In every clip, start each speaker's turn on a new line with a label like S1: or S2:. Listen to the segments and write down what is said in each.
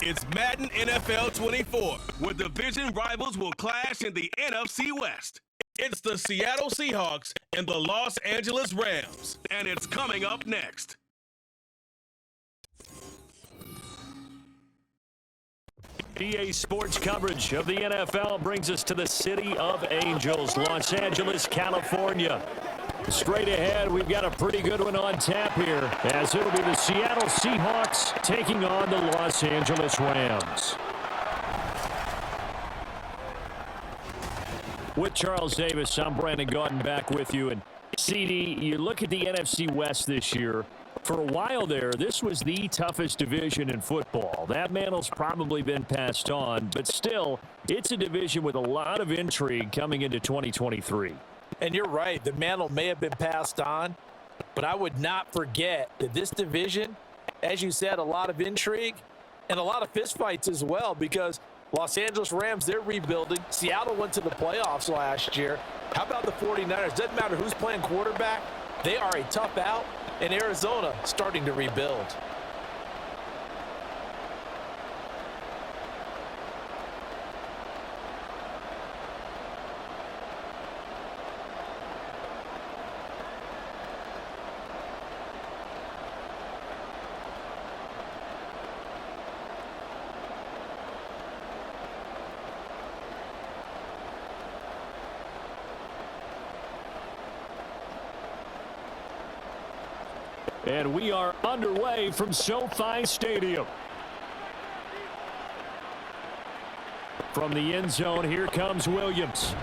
S1: It's Madden NFL 24, where division rivals will clash in the NFC West. It's the Seattle Seahawks and the Los Angeles Rams, and it's coming up next.
S2: EA Sports coverage of the NFL brings us to the City of Angels, Los Angeles, California. Straight ahead, we've got a pretty good one on tap here, as it'll be the Seattle Seahawks taking on the Los Angeles Rams. With Charles Davis, I'm Brandon Gaudin back with you. And CD, you look at the NFC West this year. For a while there, this was the toughest division in football. That mantle's probably been passed on, but still, it's a division with a lot of intrigue coming into 2023.
S3: And you're right, the mantle may have been passed on, but I would not forget that this division, as you said, a lot of intrigue and a lot of fistfights as well, because Los Angeles Rams, they're rebuilding. Seattle went to the playoffs last year. How about the 49ers? Doesn't matter who's playing quarterback. They are a tough out, and Arizona starting to rebuild.
S2: And we are underway from SoFi Stadium. From the end zone, here comes Williams.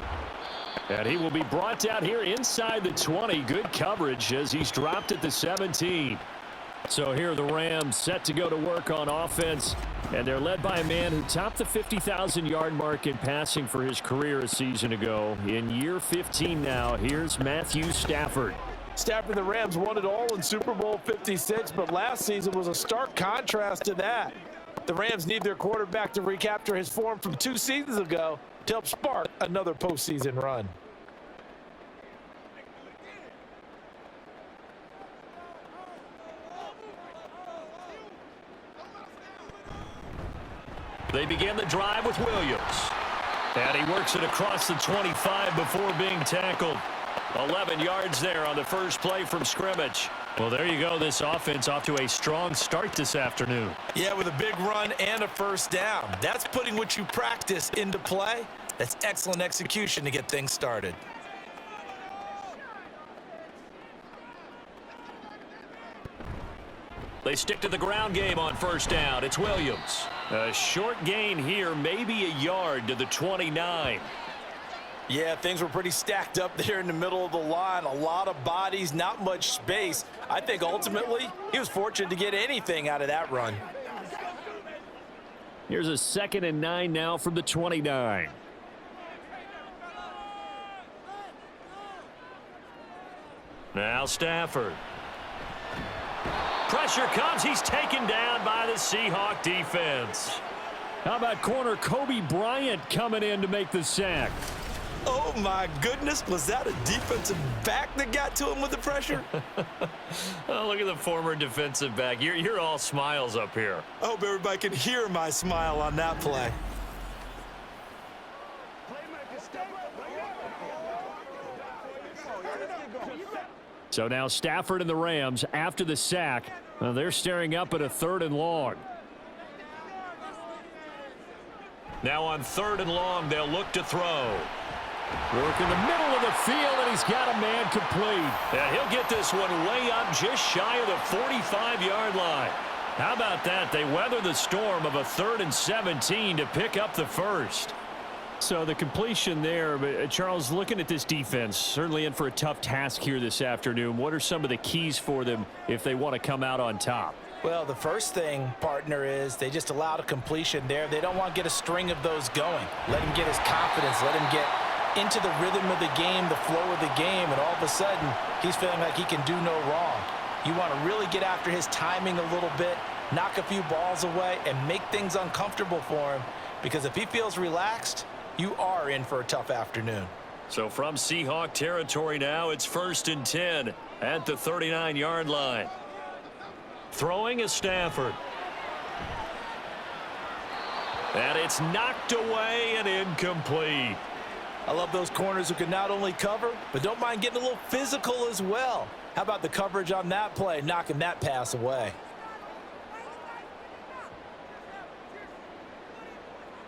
S2: And he will be brought down here inside the 20. Good coverage as he's dropped at the 17. So here are the Rams set to go to work on offense. And they're led by a man who topped the 50,000-yard mark in passing for his career a season ago. In year 15 now, here's Matthew Stafford.
S3: Stafford, the Rams won it all in Super Bowl 56, but last season was a stark contrast to that. The Rams need their quarterback to recapture his form from 2 seasons ago to help spark another postseason run.
S2: They begin the drive with Williams. And he works it across the 25 before being tackled. 11 yards there on the first play from scrimmage. Well, there you go. This offense off to a strong start this afternoon.
S3: Yeah, with a big run and a first down. That's putting what you practice into play. That's excellent execution to get things started.
S2: They stick to the ground game on first down. It's Williams. A short gain here, maybe a yard to the 29.
S3: Yeah, things were pretty stacked up there in the middle of the line. A lot of bodies, not much space. I think ultimately he was fortunate to get anything out of that run.
S2: Here's a 2nd and 9 now from the 29. Now Stafford. Pressure comes. He's taken down by the Seahawk defense. How about corner Kobe Bryant coming in to make the sack?
S3: Oh, my goodness. Was that a defensive back that got to him with the pressure?
S2: Oh, look at the former defensive back. You're all smiles up here.
S3: I hope everybody can hear my smile on that play.
S2: So now Stafford and the Rams, after the sack, they're staring up at a 3rd and long. Now on 3rd and long, they'll look to throw. Work in the middle of the field, and he's got a man complete. And he'll get this one way up just shy of the 45-yard line. How about that? They weather the storm of a 3rd and 17 to pick up the first. So the completion there, but Charles, looking at this defense, certainly in for a tough task here this afternoon. What are some of the keys for them if they want to come out on top?
S3: Well, the first thing, partner, is they just allowed a completion there. They don't want to get a string of those going. Let him get his confidence. Let him get into the rhythm of the game, the flow of the game, and all of a sudden, he's feeling like he can do no wrong. You want to really get after his timing a little bit, knock a few balls away, and make things uncomfortable for him, because if he feels relaxed, you are in for a tough afternoon.
S2: So from Seahawk territory now, it's 1st and 10 at the 39-yard line. Throwing is Stafford. And it's knocked away and incomplete.
S3: I love those corners who can not only cover, but don't mind getting a little physical as well. How about the coverage on that play, knocking that pass away?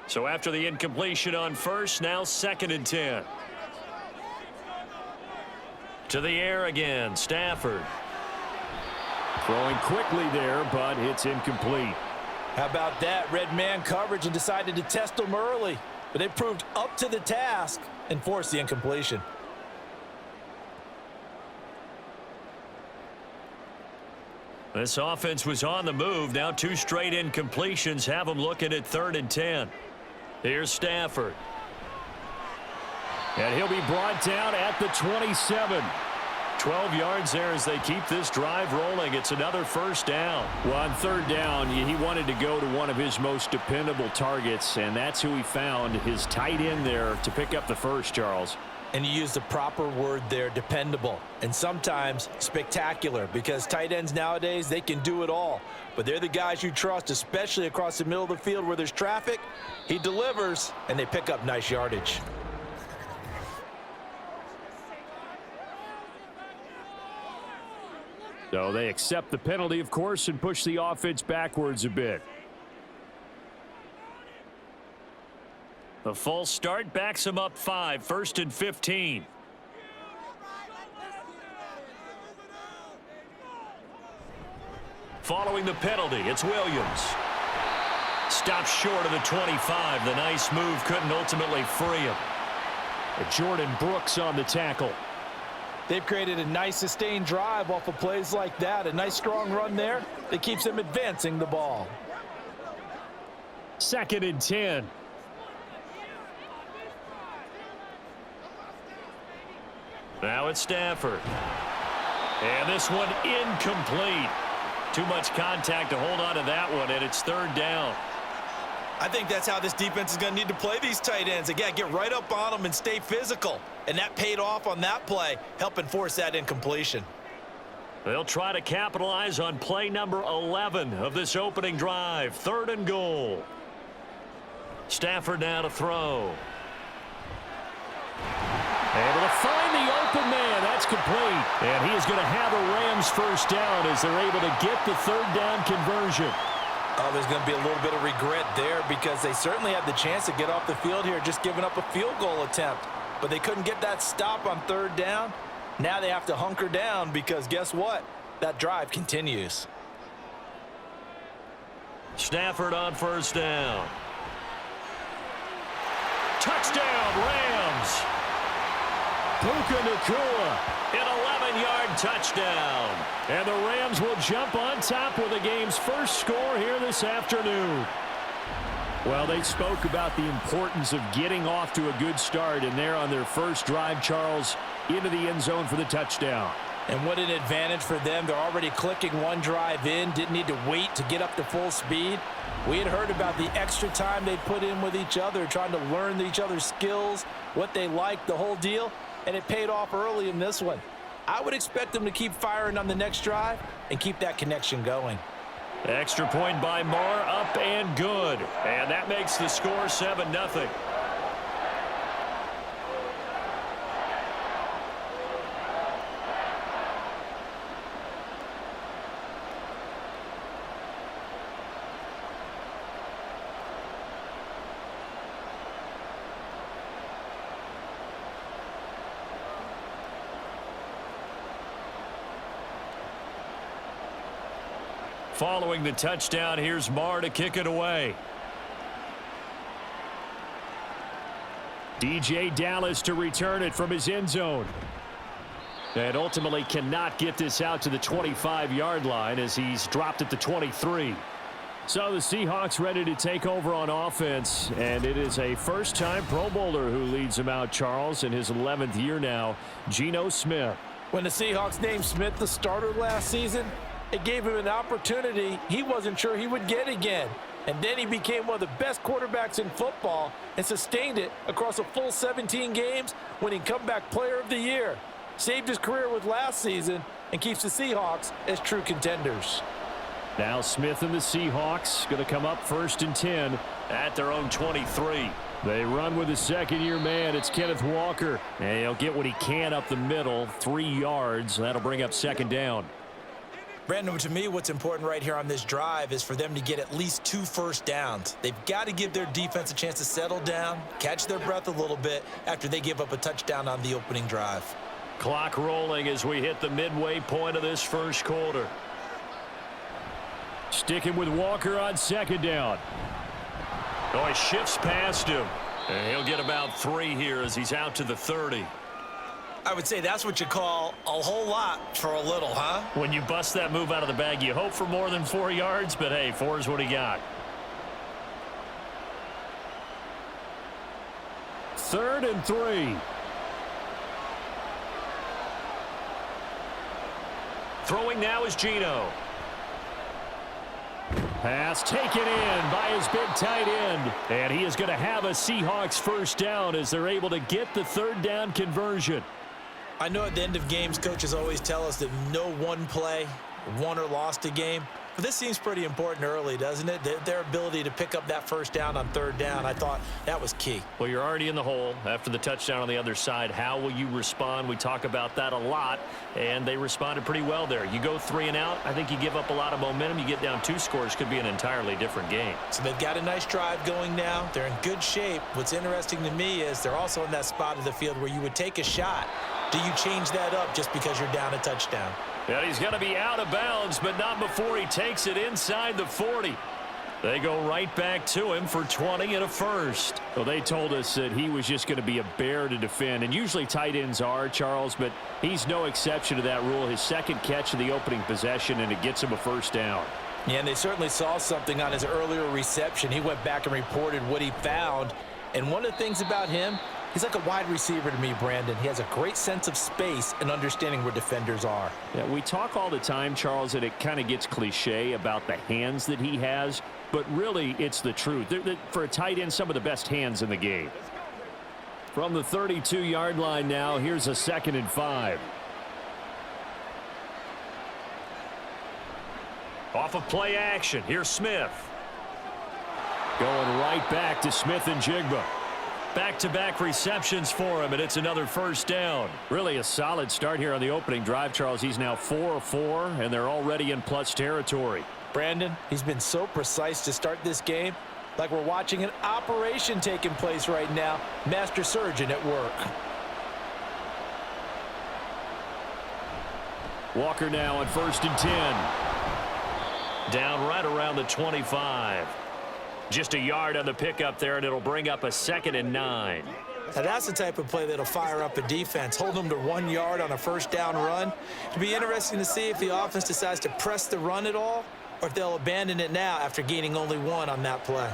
S2: So after the incompletion on first, now 2nd and 10. To the air again, Stafford.
S4: Throwing quickly there, but it's incomplete.
S3: How about that? Red man coverage and decided to test them early. But they proved up to the task and forced the incompletion.
S2: This offense was on the move. Now 2 straight incompletions have them looking at 3rd and 10. Here's Stafford.
S4: And he'll be brought down at the 27.
S2: 12 yards there as they keep this drive rolling. It's another first down.
S4: Well, on 3rd down, he wanted to go to one of his most dependable targets, and that's who he found, his tight end there, to pick up the first, Charles.
S3: And you use the proper word there, dependable, and sometimes spectacular, because tight ends nowadays, they can do it all. But they're the guys you trust, especially across the middle of the field where there's traffic. He delivers, and they pick up nice yardage.
S4: So they accept the penalty, of course, and push the offense backwards a bit.
S2: The false start backs him up 5, 1st and 15. Following the penalty, it's Williams. Stops short of the 25. The nice move couldn't ultimately free him.
S4: Jordan Brooks on the tackle.
S3: They've created a nice sustained drive off of plays like that. A nice strong run there that keeps them advancing the ball.
S4: 2nd and 10.
S2: Now it's Stafford. And this one incomplete. Too much contact to hold on to that one, and it's 3rd down.
S3: I think that's how this defense is going to need to play these tight ends. Again, get right up on them and stay physical. And that paid off on that play, helping force that incompletion.
S2: They'll try to capitalize on play number 11 of this opening drive. 3rd and goal. Stafford now to throw.
S4: Able to find the open man. That's complete. And he is going to have a Rams first down as they're able to get the 3rd down conversion.
S3: Oh, there's going to be a little bit of regret there because they certainly had the chance to get off the field here, just giving up a field goal attempt. But they couldn't get that stop on 3rd down. Now they have to hunker down because guess what? That drive continues.
S2: Stafford on 1st down. Touchdown, Rams.
S4: Puka Nacua.
S2: An 11-yard touchdown.
S4: And the Rams will jump on top with the game's first score here this afternoon. Well, they spoke about the importance of getting off to a good start, and they're on their first drive, Charles, into the end zone for the touchdown.
S3: And what an advantage for them. They're already clicking one drive in, didn't need to wait to get up to full speed. We had heard about the extra time they put in with each other, trying to learn each other's skills, what they liked, the whole deal, and it paid off early in this one. I would expect them to keep firing on the next drive and keep that connection going.
S2: Extra point by Marr, up and good. And that makes the score 7-0. Following the touchdown, here's Marr to kick it away.
S4: DJ Dallas to return it from his end zone. And ultimately cannot get this out to the 25-yard line as he's dropped at the 23. So the Seahawks ready to take over on offense, and it is a first-time Pro Bowler who leads them out, Charles, in his 11th year now, Geno Smith.
S3: When the Seahawks named Smith the starter last season, it gave him an opportunity he wasn't sure he would get again. And then he became one of the best quarterbacks in football and sustained it across a full 17 games, winning Comeback Player of the Year. Saved his career with last season and keeps the Seahawks as true contenders.
S4: Now Smith and the Seahawks going to come up 1st and 10
S2: at their own 23.
S4: They run with a second-year man. It's Kenneth Walker. And he'll get what he can up the middle, 3 yards. That'll bring up 2nd down.
S3: Brandon, to me, what's important right here on this drive is for them to get at least 2 first downs. They've got to give their defense a chance to settle down, catch their breath a little bit after they give up a touchdown on the opening drive.
S2: Clock rolling as we hit the midway point of this first quarter.
S4: Sticking with Walker on 2nd down.
S2: Oh, he shifts past him. And he'll get about 3 here as he's out to the 30.
S3: I would say that's what you call a whole lot for a little, huh?
S2: When you bust that move out of the bag, you hope for more than 4 yards, but hey, 4 is what he got.
S4: 3rd and 3.
S2: Throwing now is Geno.
S4: Pass taken in by his big tight end. And he is going to have a Seahawks first down as they're able to get the 3rd down conversion.
S3: I know at the end of games, coaches always tell us that no one play won or lost a game. But this seems pretty important early, doesn't it? Their ability to pick up that first down on 3rd down, I thought that was key.
S2: Well, you're already in the hole after the touchdown on the other side. How will you respond? We talk about that a lot, and they responded pretty well there. You go 3 and out, I think you give up a lot of momentum. You get down 2 scores, could be an entirely different game.
S3: So they've got a nice drive going now. They're in good shape. What's interesting to me is they're also in that spot of the field where you would take a shot. Do you change that up just because you're down a touchdown?
S2: And he's going to be out of bounds, but not before he takes it inside the 40. They go right back to him for 20 and a first.
S4: Well, they told us that he was just going to be a bear to defend, and usually tight ends are, Charles, but he's no exception to that rule. His 2nd catch of the opening possession, and it gets him a first down.
S3: Yeah, and they certainly saw something on his earlier reception. He went back and reported what he found. And one of the things about him, he's like a wide receiver to me, Brandon. He has a great sense of space and understanding where defenders are.
S4: Yeah, we talk all the time, Charles, and it kind of gets cliche about the hands that he has, but really it's the truth. For a tight end, some of the best hands in the game. From the 32-yard line now, here's a 2nd and 5.
S2: Off of play action, here's Smith.
S4: Going right back to Smith and Jigba.
S2: Back-to-back receptions for him, and it's another first down.
S4: Really a solid start here on the opening drive, Charles. He's now 4 of 4, and they're already in plus territory.
S3: Brandon, he's been so precise to start this game, like we're watching an operation taking place right now. Master surgeon at work.
S4: Walker now on 1st and 10.
S2: Down right around the 25. Just a yard on the pickup there, and it'll bring up a 2nd and 9.
S3: Now that's the type of play that'll fire up a defense. Hold them to 1 yard on a first down run. It'll be interesting to see if the offense decides to press the run at all, or if they'll abandon it now after gaining only 1 on that play.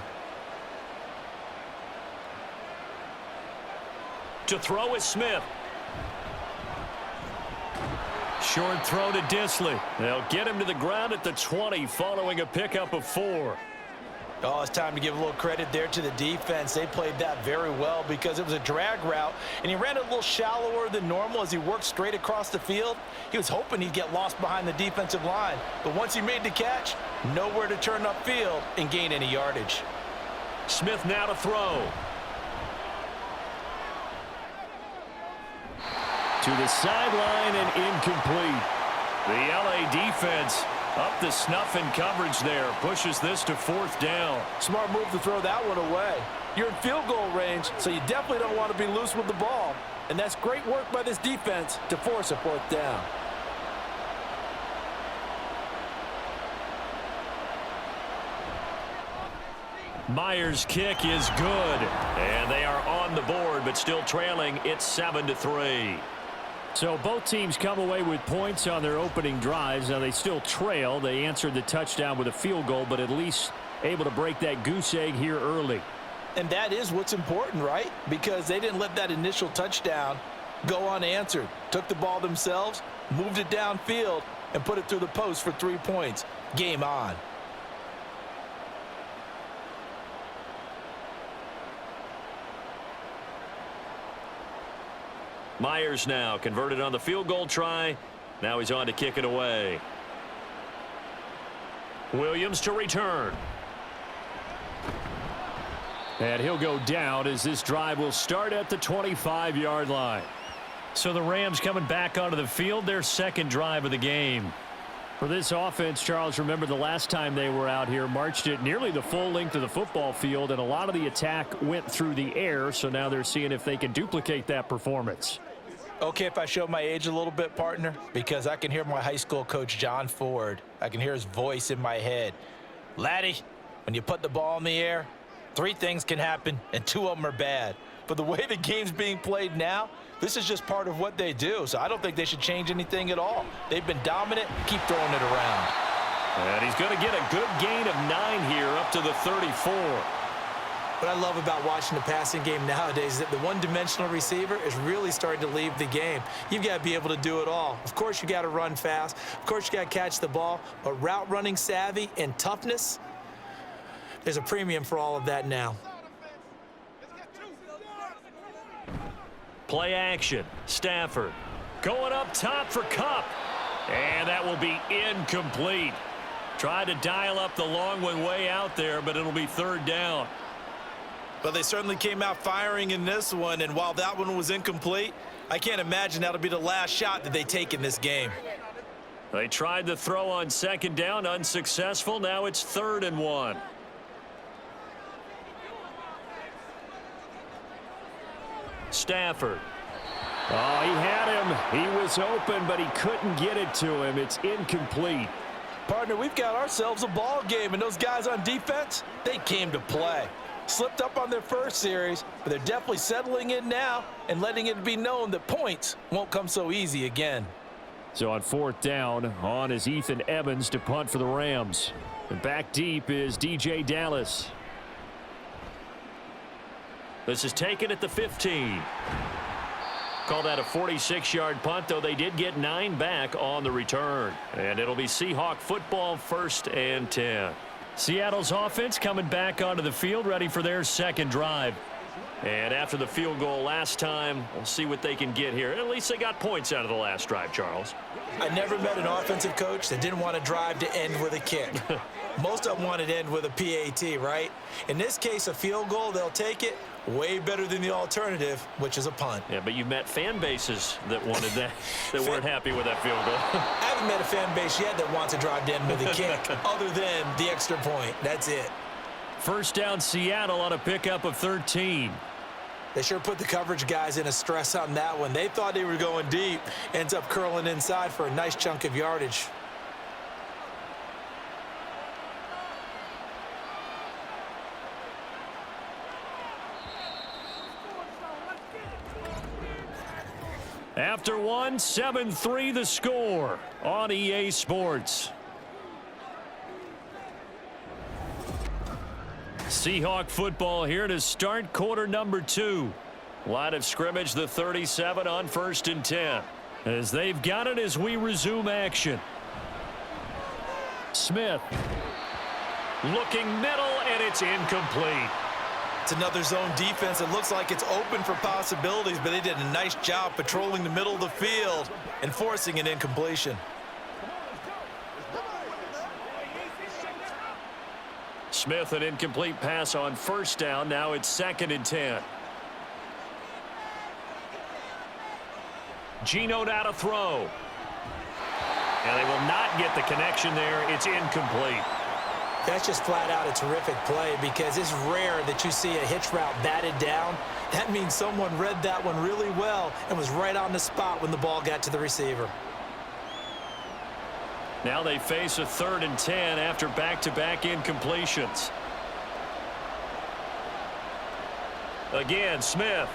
S2: To throw is Smith. Short throw to Disley. They'll get him to the ground at the 20 following a pickup of 4.
S3: Oh, it's time to give a little credit there to the defense. They played that very well because it was a drag route, and he ran it a little shallower than normal as he worked straight across the field. He was hoping he'd get lost behind the defensive line, but once he made the catch, nowhere to turn upfield and gain any yardage.
S2: Smith now to throw.
S4: To the sideline and incomplete.
S2: The LA defense up the snuff in coverage there. Pushes this to 4th down.
S3: Smart move to throw that one away. You're in field goal range, so you definitely don't want to be loose with the ball. And that's great work by this defense to force a 4th down.
S2: Myers' kick is good. And they are on the board, but still trailing. It's 7-3.
S4: So both teams come away with points on their opening drives. Now they still trail. They answered the touchdown with a field goal, but at least able to break that goose egg here early.
S3: And that is what's important, right? Because they didn't let that initial touchdown go unanswered. Took the ball themselves, moved it downfield, and put it through the post for 3 points. Game on.
S2: Myers now converted on the field goal try. Now he's on to kick it away. Williams to return.
S4: And he'll go down as this drive will start at the 25-yard line.
S2: So the Rams coming back onto the field, their second drive of the game.
S4: For this offense, Charles, remember the last time they were out here, marched it nearly the full length of the football field, and a lot of the attack went through the air, so now they're seeing if they can duplicate that performance.
S3: Okay, if I show my age a little bit, partner, because I can hear my high school coach, John Ford. I can hear his voice in my head. Laddie, when you put the ball in the air, 3 things can happen, and 2 of them are bad. But the way the game's being played now, this is just part of what they do, so I don't think they should change anything at all. They've been dominant. Keep throwing it around.
S2: And he's going to get a good gain of 9 here up to the 34.
S5: What I love about watching the passing game nowadays is that the one-dimensional receiver is really starting to leave the game. You've got to be able to do it all. Of course, you got to run fast. Of course, you got to catch the ball. But route running savvy and toughness, there's a premium for all of that now.
S2: Play action. Stafford going up top for Kupp. And that will be incomplete. Tried to dial up the long one way out there, but it'll be 3rd down.
S3: But they certainly came out firing in this one, and while that one was incomplete, I can't imagine that'll be the last shot that they take in this game.
S2: They tried the throw on 2nd down, unsuccessful. Now it's 3rd and 1. Stafford.
S4: Oh, he had him. He was open, but he couldn't get it to him. It's incomplete.
S3: Partner, we've got ourselves a ball game, and those guys on defense, they came to play. Slipped up on their first series, but they're definitely settling in now and letting it be known that points won't come so easy again.
S4: So on 4th down, on is Ethan Evans to punt for the Rams. And back deep is DJ Dallas.
S2: This is taken at the 15. Call that a 46-yard punt, though they did get 9 back on the return. And it'll be Seahawk football, 1st and 10.
S4: Seattle's offense coming back onto the field, ready for their second drive.
S2: And after the field goal last time, we'll see what they can get here. At least they got points out of the last drive, Charles.
S3: I never met an offensive coach that didn't want to drive to end with a kick. Most of them wanted to end with a PAT, right? In this case, a field goal, they'll take it. Way better than the alternative, which is a punt.
S2: Yeah, but you met fan bases that wanted that, that weren't happy with that field goal.
S3: I haven't met a fan base yet that wants to drive to end with a kick, other than the extra point. That's it.
S4: 1st down, Seattle on a pickup of 13.
S3: They sure put the coverage guys in a stress on that one. They thought they were going deep. Ends up curling inside for a nice chunk of yardage.
S4: After 1, 7-3 the score on EA Sports. Seahawk football here to start quarter number 2. Line of scrimmage, the 37 on 1st and 10. As they've got it as we resume action. Smith.
S2: Looking middle, and it's incomplete.
S3: It's another zone defense. It looks like it's open for possibilities, but they did a nice job patrolling the middle of the field and forcing an incompletion.
S2: Smith, an incomplete pass on 1st down. Now it's 2nd and 10. Geno now to throw. And they will not get the connection there. It's incomplete.
S5: That's just flat out a terrific play, because it's rare that you see a hitch route batted down.
S3: That means someone read that one really well and was right on the spot when the ball got to the receiver.
S2: Now they face a 3rd and 10 after back-to-back incompletions. Again, Smith.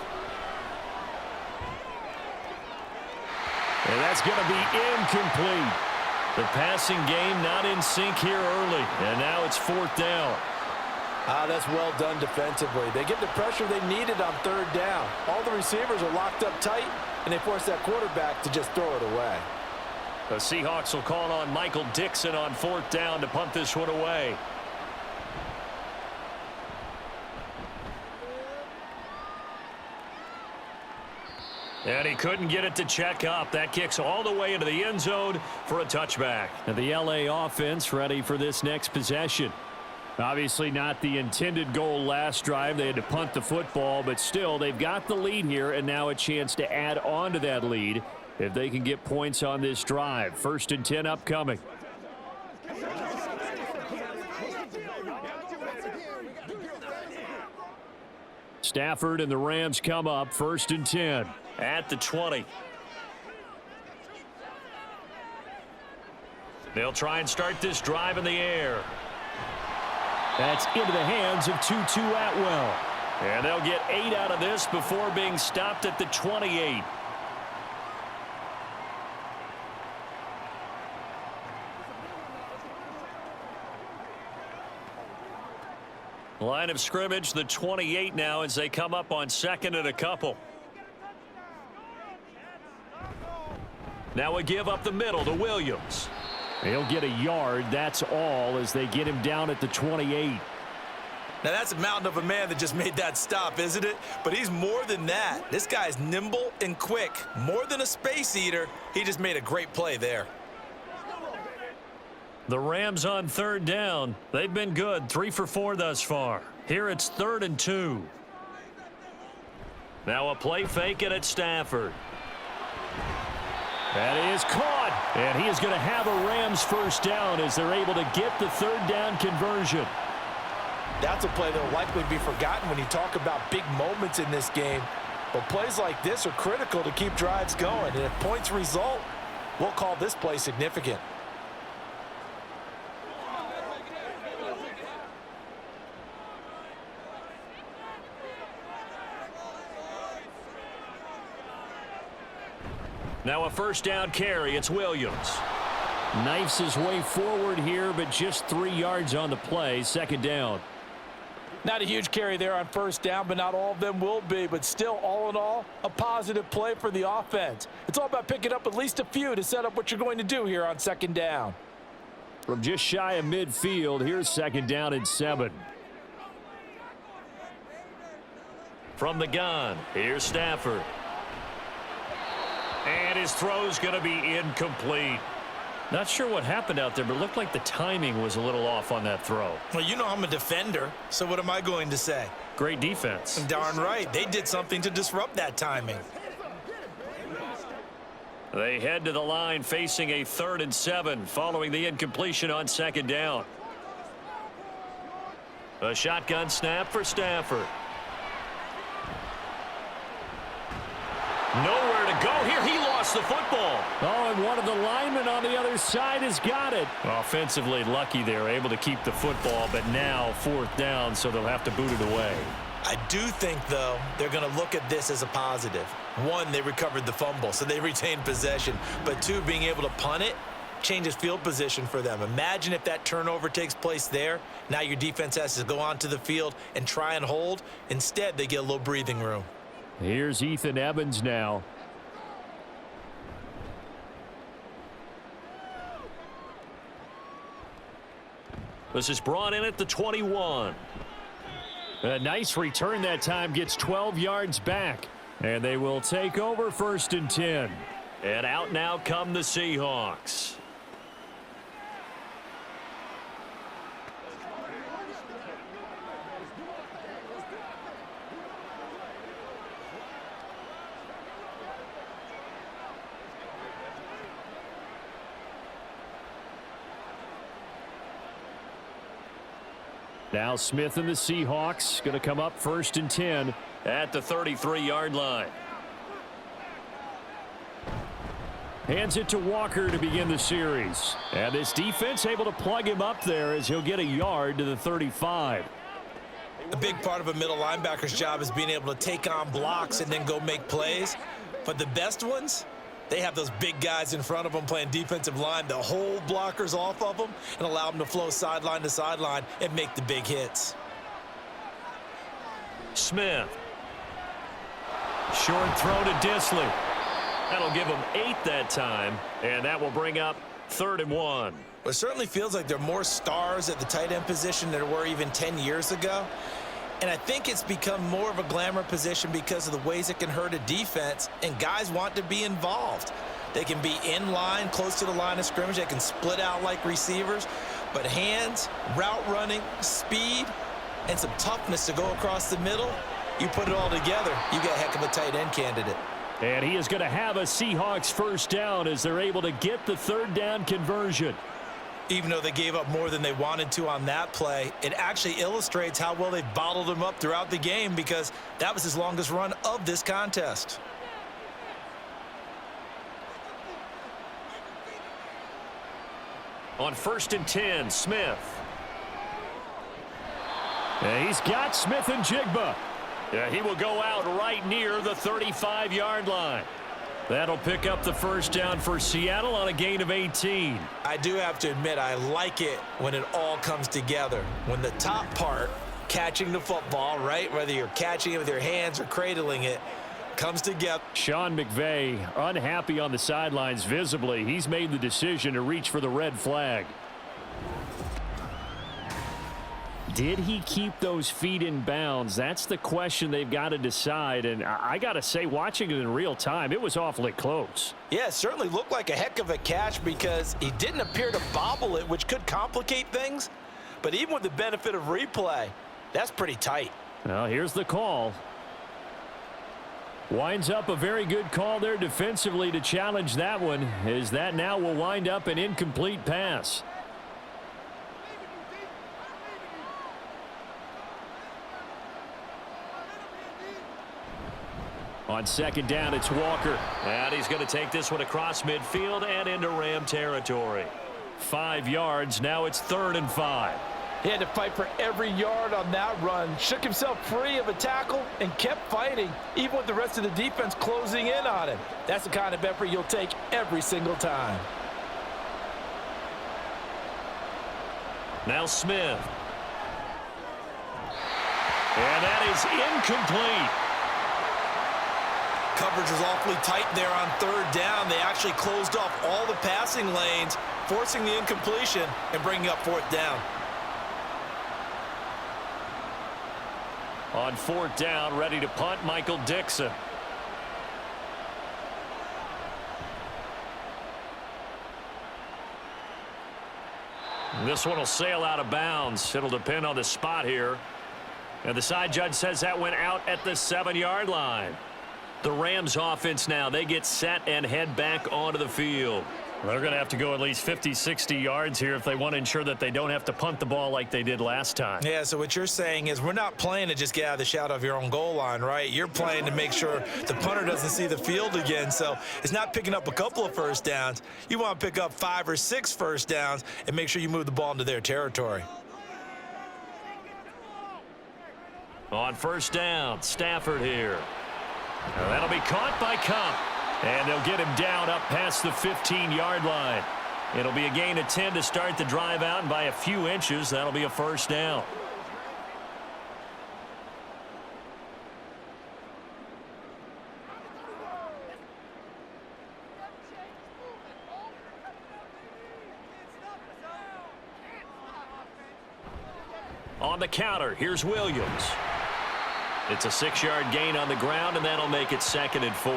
S4: And that's going to be incomplete. The passing game not in sync here early. And now it's 4th down.
S3: That's well done defensively. They get the pressure they needed on 3rd down. All the receivers are locked up tight, and they force that quarterback to just throw it away.
S2: The Seahawks will call on Michael Dixon on 4th down to punt this one away. And he couldn't get it to check up. That kicks all the way into the end zone for a touchback.
S4: And the LA offense ready for this next possession. Obviously not the intended goal last drive. They had to punt the football, but still they've got the lead here and now a chance to add on to that lead if they can get points on this drive. 1st and 10 upcoming. Stafford and the Rams come up 1st and 10.
S2: At the 20. They'll try and start this drive in the air.
S4: That's into the hands of Tutu Atwell.
S2: And they'll get 8 out of this before being stopped at the 28. Line of scrimmage, the 28 now as they come up on 2nd and a couple. Now a give up the middle to Williams.
S4: He'll get a yard, that's all, as they get him down at the 28.
S5: Now that's a mountain of a man that just made that stop, isn't it? But he's more than that. This guy's nimble and quick. More than a space eater. He just made a great play there.
S2: The Rams on 3rd down. They've been good, 3 for 4 thus far. Here it's 3rd and 2. Now a play fake and it's Stafford.
S4: That is caught, and he is going to have a Rams 1st down as they're able to get the 3rd down conversion.
S3: That's a play that will likely be forgotten when you talk about big moments in this game. But plays like this are critical to keep drives going, and if points result, we'll call this play significant.
S2: Now a 1st down carry. It's Williams.
S4: Knifes his way forward here, but just 3 yards on the play. 2nd down.
S3: Not a huge carry there on 1st down, but not all of them will be. But still, all in all, a positive play for the offense. It's all about picking up at least a few to set up what you're going to do here on 2nd down.
S4: From just shy of midfield, here's 2nd down and 7.
S2: From the gun, here's Stafford. And his throw's going to be incomplete. Not sure what happened out there, but it looked like the timing was a little off on that throw.
S5: Well, you know I'm a defender, so what am I going to say?
S2: Great defense.
S5: Darn right. They did something to disrupt that timing.
S2: They head to the line facing a 3rd and 7 following the incompletion on 2nd down. A shotgun snap for Stafford. Nowhere to go here. He lost the football.
S4: Oh, and one of the linemen on the other side has got it.
S2: Offensively lucky they're able to keep the football, but now 4th down, so they'll have to boot it away.
S5: I do think, though, they're going to look at this as a positive. 1, they recovered the fumble, so they retained possession. But 2, being able to punt it changes field position for them. Imagine if that turnover takes place there. Now your defense has to go onto the field and try and hold. Instead, they get a little breathing room.
S4: Here's Ethan Evans now.
S2: This is brought in at the 21.
S4: A nice return that time, gets 12 yards back. And they will take over 1st and 10.
S2: And out now come the Seahawks.
S4: Now Smith and the Seahawks going to come up 1st and 10.
S2: At the 33-yard line.
S4: Hands it to Walker to begin the series. And this defense able to plug him up there as he'll get a yard to the 35.
S5: A big part of a middle linebacker's job is being able to take on blocks and then go make plays. But the best ones, they have those big guys in front of them playing defensive line to hold blockers off of them and allow them to flow sideline to sideline and make the big hits.
S2: Smith. Short throw to Disley. That'll give them 8 that time, and that will bring up 3rd and 1.
S5: Well, it certainly feels like there are more stars at the tight end position than there were even 10 years ago.
S3: And I think it's become more of a glamour position because of the ways it can hurt a defense, and guys want to be involved. They can be in line, close to the line of scrimmage. They can split out like receivers. But hands, route running, speed, and some toughness to go across the middle, you put it all together, you got a heck of a tight end candidate.
S4: And he is going to have a Seahawks first down as they're able to get the third down conversion.
S3: Even though they gave up more than they wanted to on that play, it actually illustrates how well they've bottled him up throughout the game because that was his longest run of this contest.
S2: On 1st and 10, Smith.
S4: And he's got Smith and Jigba.
S2: Yeah, he will go out right near the 35-yard line. That'll pick up the first down for Seattle on a gain of 18.
S3: I do have to admit, I like it when it all comes together. When the top part, catching the football, right, whether you're catching it with your hands or cradling it, comes together.
S4: Sean McVay unhappy on the sidelines visibly. He's made the decision to reach for the red flag. Did he keep those feet in bounds? That's the question they've got to decide. And I got to say, watching it in real time, it was awfully close.
S3: Yeah, it certainly looked like a heck of a catch because he didn't appear to bobble it, which could complicate things. But even with the benefit of replay, that's pretty tight.
S4: Well, here's the call. Winds up a very good call there defensively to challenge that one, as that now will wind up an incomplete pass. On second down, it's Walker.
S2: And he's going to take this one across midfield and into Ram territory.
S4: 5 yards. Now it's 3rd and 5.
S3: He had to fight for every yard on that run. Shook himself free of a tackle and kept fighting, even with the rest of the defense closing in on him. That's the kind of effort you'll take every single time.
S2: Now Smith.
S4: And that is incomplete.
S3: Coverage was awfully tight there on 3rd down. They actually closed off all the passing lanes, forcing the incompletion and bringing up 4th down.
S2: On 4th down, ready to punt, Michael Dixon. This one will sail out of bounds. It'll depend on the spot here. And the side judge says that went out at the 7-yard line. The Rams offense now, they get set and head back onto the field.
S4: They're going to have to go at least 50, 60 yards here if they want to ensure that they don't have to punt the ball like they did last time.
S3: Yeah, so what you're saying is we're not playing to just get out of the shadow of your own goal line, right? You're playing to make sure the punter doesn't see the field again. So it's not picking up a couple of first downs. You want to pick up 5 or 6 first downs and make sure you move the ball into their territory.
S2: On 1st down, Stafford here.
S4: Now that'll be caught by Cup. And they'll get him down up past the 15-yard line.
S2: It'll be a gain of 10 to start the drive out, and by a few inches, that'll be a first down. On the counter, here's Williams. It's a 6-yard gain on the ground, and that'll make it 2nd and 4.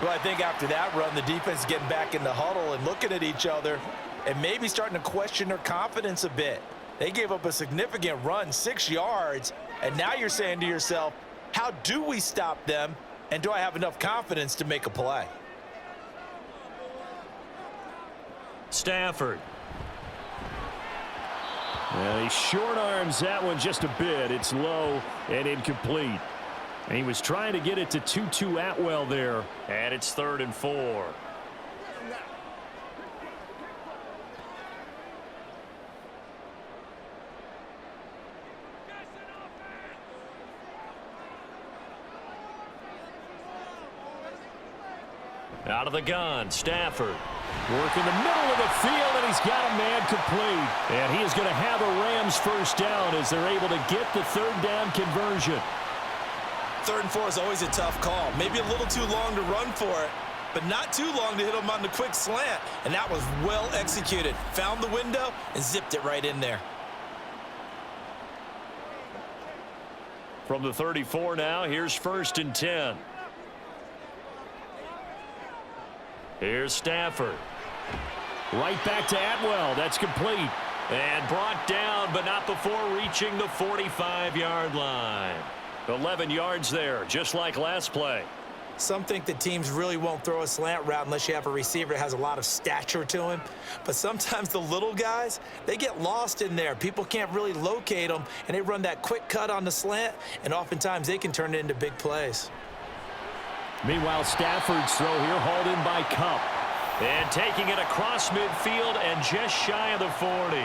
S3: Well, I think after that run, the defense is getting back in the huddle and looking at each other and maybe starting to question their confidence a bit. They gave up a significant run, 6 yards, and now you're saying to yourself, how do we stop them, and do I have enough confidence to make a play?
S2: Stafford.
S4: Well, he short arms that one just a bit. It's low and incomplete. And he was trying to get it to Tutu Atwell there.
S2: And it's 3rd and 4. Out of the gun, Stafford.
S4: Working the middle of the field, and he's got a man complete. And he is going to have a Rams first down as they're able to get the 3rd down conversion.
S3: 3rd and 4 is always a tough call. Maybe a little too long to run for it, but not too long to hit him on the quick slant. And that was well executed. Found the window and zipped it right in there.
S2: From the 34 now, here's 1st and 10. Here's Stafford.
S4: Right back to Atwell. That's complete.
S2: And brought down, but not before reaching the 45-yard line. 11 yards there, just like last play.
S5: Some think that teams really won't throw a slant route unless you have a receiver that has a lot of stature to him. But sometimes the little guys, they get lost in there. People can't really locate them, and they run that quick cut on the slant, and oftentimes they can turn it into big plays.
S4: Meanwhile, Stafford's throw here hauled in by Cup.
S2: And taking it across midfield and just shy of the 40.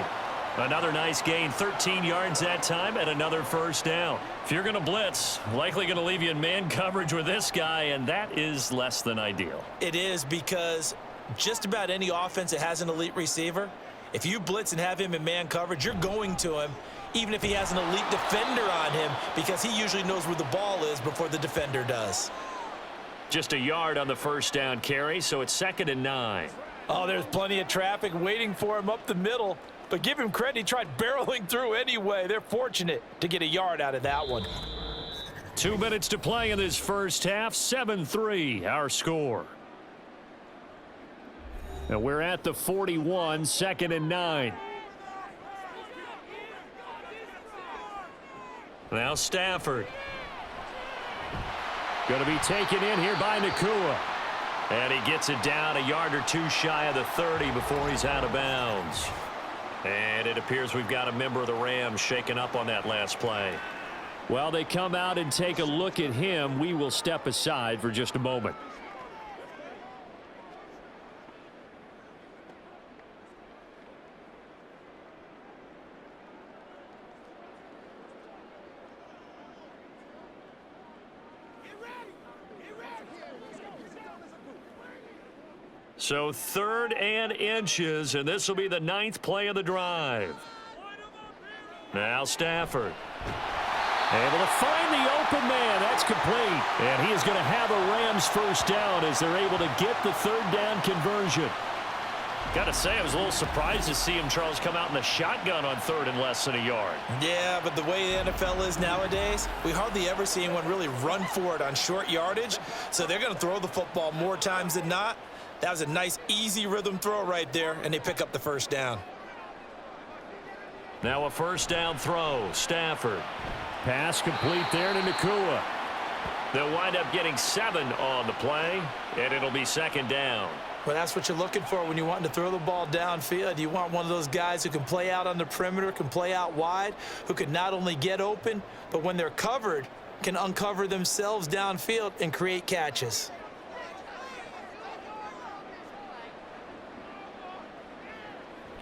S2: Another nice gain, 13 yards that time, and another 1st down. If you're going to blitz, likely going to leave you in man coverage with this guy, and that is less than ideal.
S3: It is, because just about any offense that has an elite receiver, if you blitz and have him in man coverage, you're going to him, even if he has an elite defender on him, because he usually knows where the ball is before the defender does.
S2: Just a yard on the 1st down carry, so it's 2nd and 9.
S3: Oh, there's plenty of traffic waiting for him up the middle. But give him credit, he tried barreling through anyway. They're fortunate to get a yard out of that one.
S2: 2 minutes to play in this first half. 7-3, our score.
S4: And we're at the 41, 2nd and 9.
S2: Now Stafford.
S4: Going to be taken in here by Nakua.
S2: And he gets it down a yard or two shy of the 30 before he's out of bounds. And it appears we've got a member of the Rams shaken up on that last play.
S4: Well, they come out and take a look at him. We will step aside for just a moment.
S2: So 3rd and inches, and this will be the 9th play of the drive. Now Stafford.
S4: Able to find the open man. That's complete. And he is going to have a Rams 1st down as they're able to get the 3rd down conversion.
S2: Got to say, I was a little surprised to see him, Charles, come out in the shotgun on 3rd and less than a yard.
S3: Yeah, but the way the NFL is nowadays, we hardly ever see anyone really run for it on short yardage. So they're going to throw the football more times than not. That was a nice, easy rhythm throw right there, and they pick up the 1st down.
S2: Now a 1st down throw. Stafford.
S4: Pass complete there to Nakua.
S2: They'll wind up getting 7 on the play, and it'll be 2nd down.
S5: Well, that's what you're looking for when you want to throw the ball downfield. You want one of those guys who can play out on the perimeter, can play out wide, who can not only get open, but when they're covered, can uncover themselves downfield and create catches.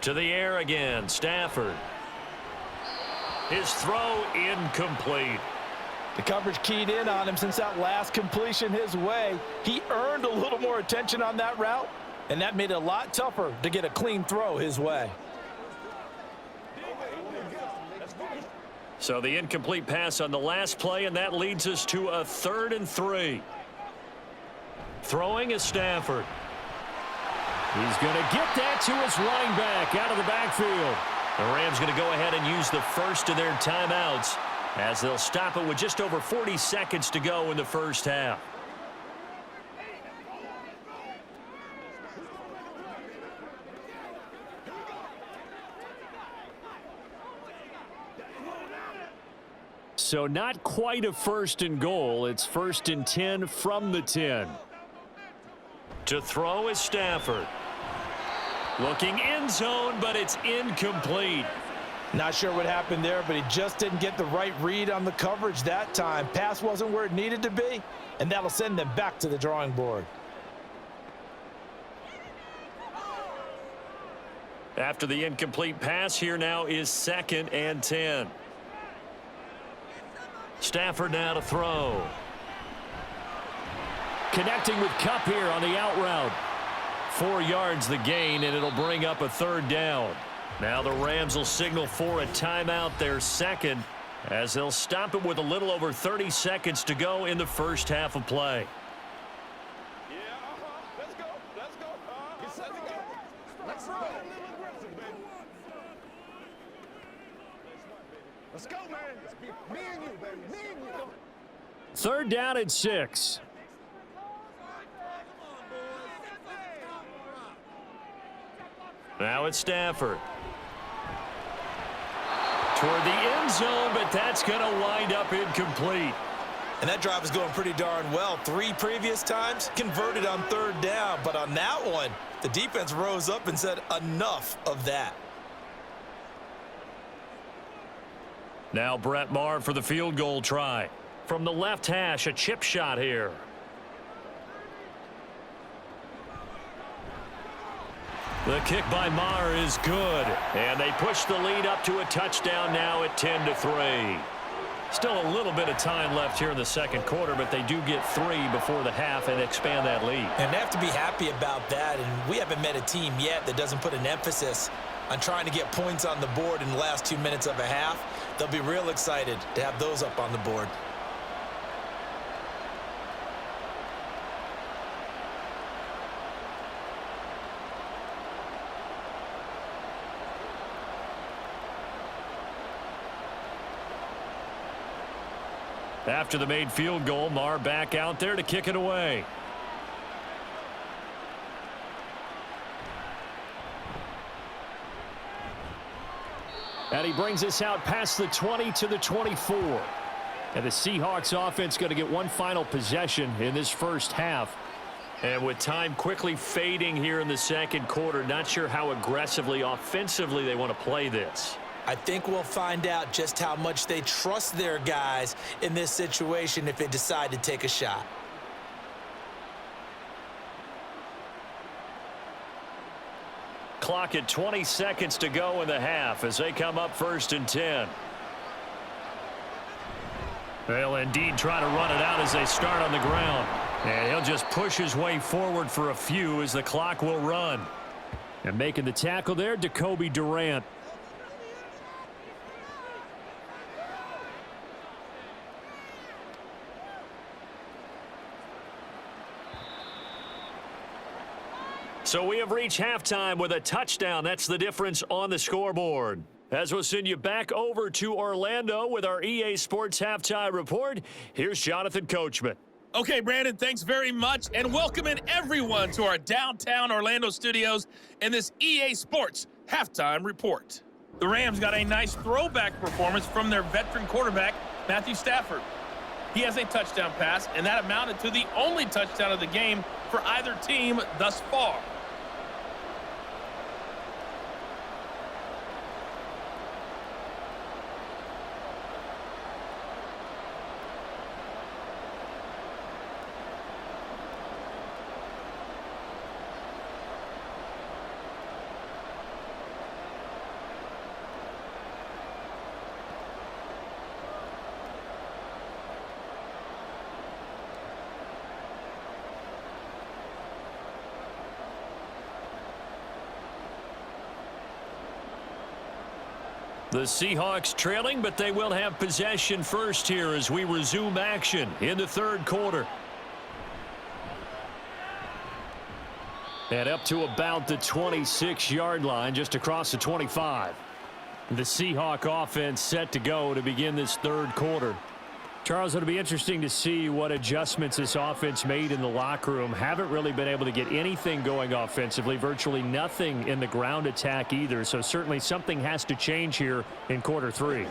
S2: To the air again, Stafford. His throw incomplete.
S3: The coverage keyed in on him since that last completion his way. He earned a little more attention on that route, and that made it a lot tougher to get a clean throw his way.
S2: So the incomplete pass on the last play, and that leads us to a 3rd and 3. Throwing is Stafford.
S4: He's going to get that to his running back out of the backfield.
S2: The Rams going to go ahead and use the first of their timeouts as they'll stop it with just over 40 seconds to go in the first half.
S4: So not quite a 1st and goal. It's 1st and 10 from the 10.
S2: To throw is Stafford. Looking end zone, but it's incomplete.
S3: Not sure what happened there, but he just didn't get the right read on the coverage that time. Pass wasn't where it needed to be, and that'll send them back to the drawing board.
S2: After the incomplete pass, here now is 2nd and 10. Stafford now to throw.
S4: Connecting with Kupp here on the out route.
S2: 4 yards the gain, and it'll bring up a 3rd down. Now the Rams will signal for a timeout, their 2nd, as they'll stop it with a little over 30 seconds to go in the first half of play.
S1: Let's go. Get set to go. Let's roll.
S6: Let's go, man. Me and you, baby. Me and you.
S4: 3rd down and 6.
S2: Now it's Stafford. Toward the end zone, but that's going to wind up incomplete.
S3: And that drive is going pretty darn well. 3 previous times converted on 3rd down. But on that one, the defense rose up and said enough of that.
S2: Now Brett Maher for the field goal try. From the left hash, a chip shot here. The kick by Maher is good. And they push the lead up to a touchdown now at 10-3. Still a little bit of time left here in the 2nd quarter, but they do get 3 before the half and expand that lead.
S3: And they have to be happy about that. And we haven't met a team yet that doesn't put an emphasis on trying to get points on the board in the last 2 minutes of a half. They'll be real excited to have those up on the board.
S2: After the made field goal, Maher back out there to kick it away.
S4: And he brings us out past the 20 to the 24. And the Seahawks offense going to get one final possession in this first half.
S2: And with time quickly fading here in the 2nd quarter, not sure how aggressively, offensively they want to play this.
S3: I think we'll find out just how much they trust their guys in this situation if they decide to take a shot.
S2: Clock at 20 seconds to go in the half as they come up 1st and 10.
S4: They'll indeed try to run it out as they start on the ground.
S2: And he'll just push his way forward for a few as the clock will run.
S4: And making the tackle there, Jacoby Durant.
S2: So we have reached halftime with a touchdown. That's the difference on the scoreboard. As we'll send you back over to Orlando with our EA Sports Halftime Report, here's Jonathan Coachman.
S7: Okay, Brandon, thanks very much, and welcoming everyone to our downtown Orlando studios in this EA Sports Halftime Report. The Rams got a nice throwback performance from their veteran quarterback, Matthew Stafford. He has a touchdown pass, and that amounted to the only touchdown of the game for either team thus far.
S2: The Seahawks trailing, but they will have possession first here as we resume action in the 3rd quarter.
S4: And up to about the 26-yard line, just across the 25. The Seahawk offense set to go to begin this 3rd quarter. Charles, it'll be interesting to see what adjustments this offense made in the locker room. Haven't really been able to get anything going offensively, virtually nothing in the ground attack either. So certainly something has to change here in quarter 3.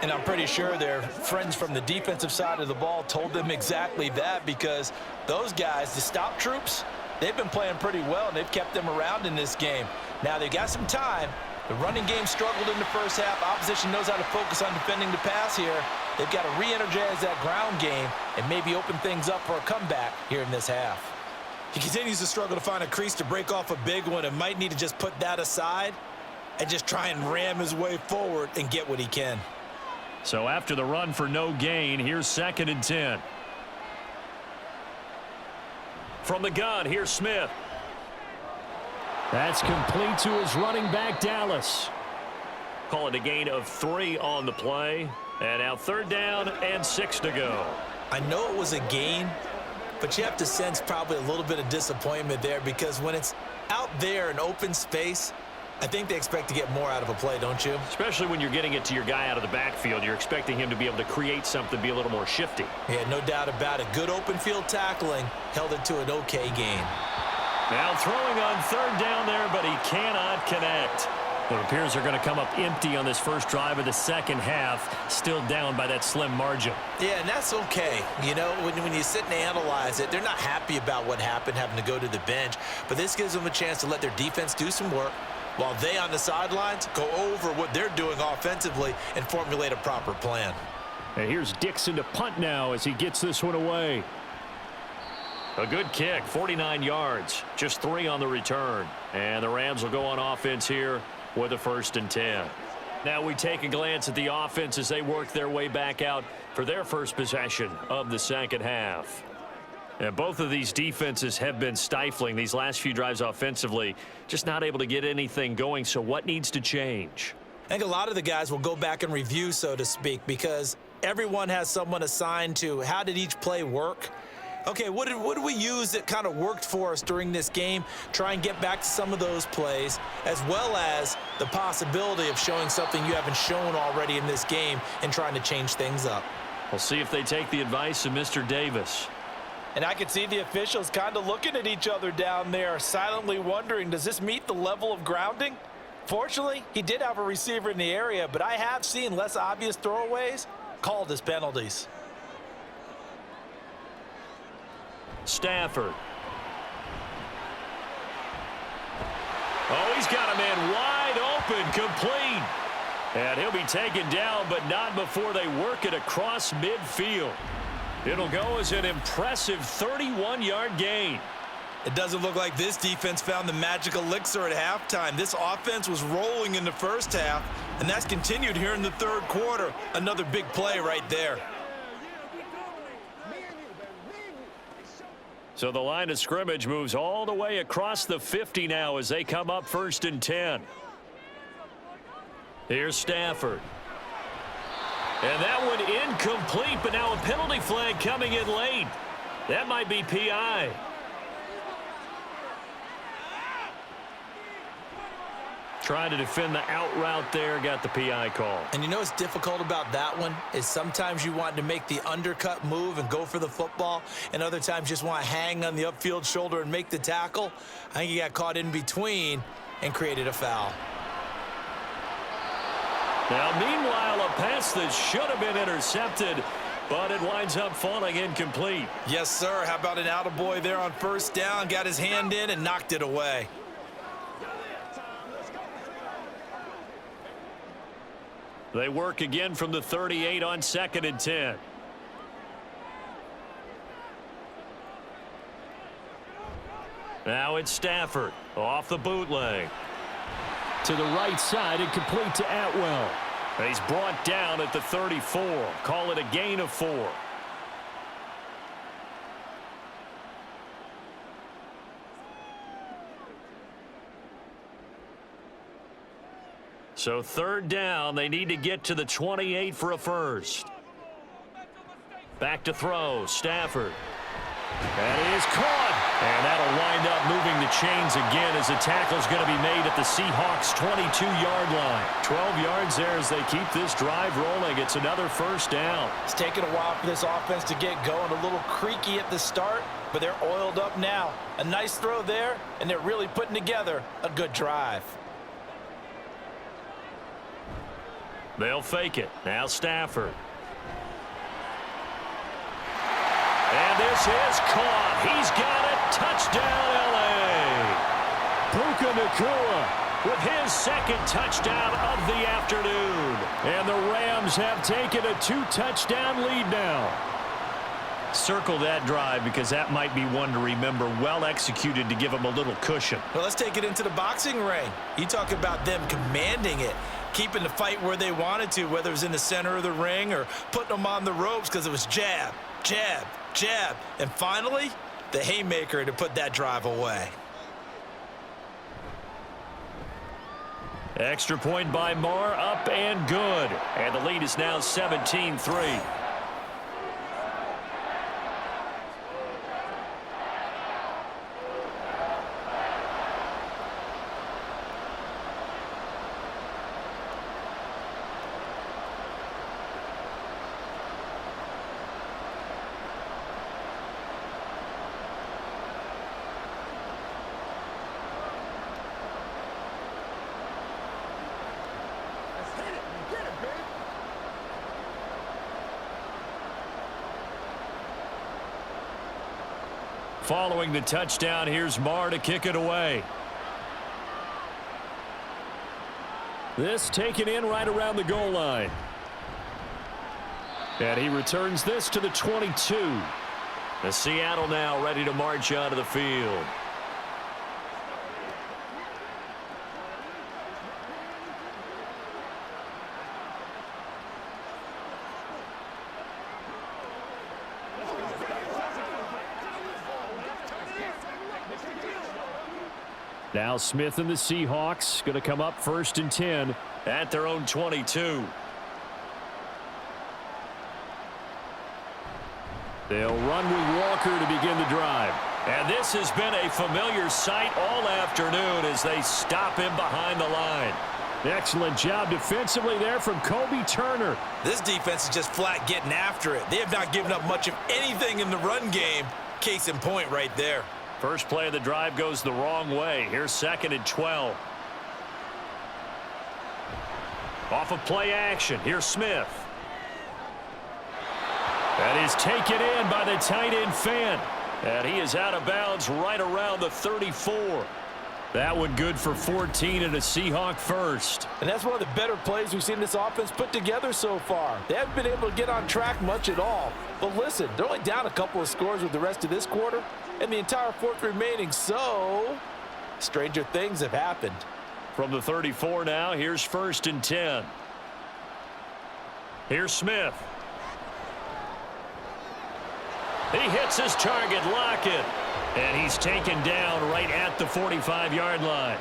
S3: And I'm pretty sure their friends from the defensive side of the ball told them exactly that, because those guys, the stop troops, they've been playing pretty well, and they've kept them around in this game. Now they've got some time. The running game struggled in the first half. Opposition knows how to focus on defending the pass here. They've got to re-energize that ground game and maybe open things up for a comeback here in this half. He continues to struggle to find a crease to break off a big one and might need to just put that aside and just try and ram his way forward and get what he can.
S2: So after the run for no gain, here's 2nd and 10. From the gun, here's Smith.
S4: That's complete to his running back, Dallas.
S2: Call it a gain of 3 on the play. And now 3rd down and 6 to go.
S3: I know it was a gain, but you have to sense probably a little bit of disappointment there, because when it's out there in open space,
S5: I think they expect to get more out of a play, don't you?
S2: Especially when you're getting it to your guy out of the backfield. You're expecting him to be able to create something, be a little more shifty.
S5: Yeah, no doubt about it. Good open field tackling held it to an okay gain.
S2: Now throwing on third down there, but he cannot connect. It appears they're going to come up empty on this first drive of the second half, still down by that slim margin.
S5: Yeah, and that's okay. You know, when you sit and analyze it, they're not happy about what happened, having to go to the bench. But this gives them a chance to let their defense do some work while they on the sidelines go over what they're doing offensively and formulate a proper plan.
S4: And here's Dixon to punt now as he gets this one away.
S2: A good kick, 49 yards, just 3 on the return. And the Rams will go on offense here with a 1st and 10. Now we take a glance at the offense as they work their way back out for their first possession of the second half. And both of these defenses have been stifling these last few drives offensively, just not able to get anything going. So what needs to change?
S5: I think a lot of the guys will go back and review, so to speak, because everyone has someone assigned to how did each play work. Okay, what did we use that kind of worked for us during this game? Try and get back to some of those plays, as well as the possibility of showing something you haven't shown already in this game and trying to change things up.
S2: We'll see if they take the advice of Mr. Davis.
S3: And I could see the officials kind of looking at each other down there, silently wondering, does this meet the level of grounding? Fortunately, he did have a receiver in the area, but I have seen less obvious throwaways called as penalties.
S2: Stafford. Oh, he's got a man wide open, complete. And he'll be taken down, but not before they work it across midfield. It'll go as an impressive 31-yard gain.
S5: It doesn't look like this defense found the magic elixir at halftime. This offense was rolling in the first half, and that's continued here in the third quarter. Another big play right there.
S2: So the line of scrimmage moves all the way across the 50 now as they come up 1st and 10. Here's Stafford. And that one incomplete, but now a penalty flag coming in late. That might be PI. Trying to defend the out route there, got the PI call.
S5: And you know what's difficult about that one is sometimes you want to make the undercut move and go for the football, and other times just want to hang on the upfield shoulder and make the tackle. I think he got caught in between and created a foul.
S2: Now, meanwhile, a pass that should have been intercepted, but it winds up falling incomplete.
S5: Yes, sir. How about an attaboy there on first down? Got his hand in and knocked it away.
S2: They work again from the 38 on 2nd and 10. Now it's Stafford off the bootleg.
S4: To the right side and complete to Atwell.
S2: He's brought down at the 34. Call it a gain of 4. So 3rd down, they need to get to the 28 for a first. Back to throw, Stafford. That is caught. And that'll wind up moving the chains again as the tackle's going to be made at the Seahawks' 22-yard line. 12 yards there as they keep this drive rolling. It's another 1st down.
S3: It's taken a while for this offense to get going. A little creaky at the start, but they're oiled up now. A nice throw there, and they're really putting together a good drive.
S2: They'll fake it. Now Stafford. And this is caught. He's got it. Touchdown, L.A.
S4: Puka Nacua
S2: with his 2nd touchdown of the afternoon.
S4: And the Rams have taken a 2-touchdown lead now.
S2: Circle that drive because that might be one to remember. Well executed to give them a little cushion.
S5: Well, let's take it into the boxing ring. You talk about them commanding it, keeping the fight where they wanted to, whether it was in the center of the ring or putting them on the ropes because it was jab, jab, jab. And finally, the haymaker to put that drive away.
S2: Extra point by Marr, up and good. And the lead is now 17-3. Following the touchdown, here's Marr to kick it away.
S4: This taken in right around the goal line. And he returns this to the 22.
S2: The Seattle now ready to march onto the field.
S4: Now Smith and the Seahawks going to come up 1st and 10
S2: at their own 22.
S4: They'll run with Walker to begin the drive.
S2: And this has been a familiar sight all afternoon as they stop him behind the line.
S4: Excellent job defensively there from Kobe Turner.
S3: This defense is just flat getting after it. They have not given up much of anything in the run game. Case in point right there.
S2: First play of the drive goes the wrong way. Here's 2nd and 12. Off of play action. Here's Smith.
S4: That is taken in by the tight end Fan.
S2: And he is out of bounds right around the 34.
S4: That one good for 14 and a Seahawk first.
S3: And that's one of the better plays we've seen this offense put together so far. They haven't been able to get on track much at all. But listen, they're only down a couple of scores with the rest of this quarter and the entire 4th remaining. So, stranger things have happened.
S2: From the 34 now, here's 1st and 10. Here's Smith. He hits his target, Lockett. And he's taken down right at the 45-yard line.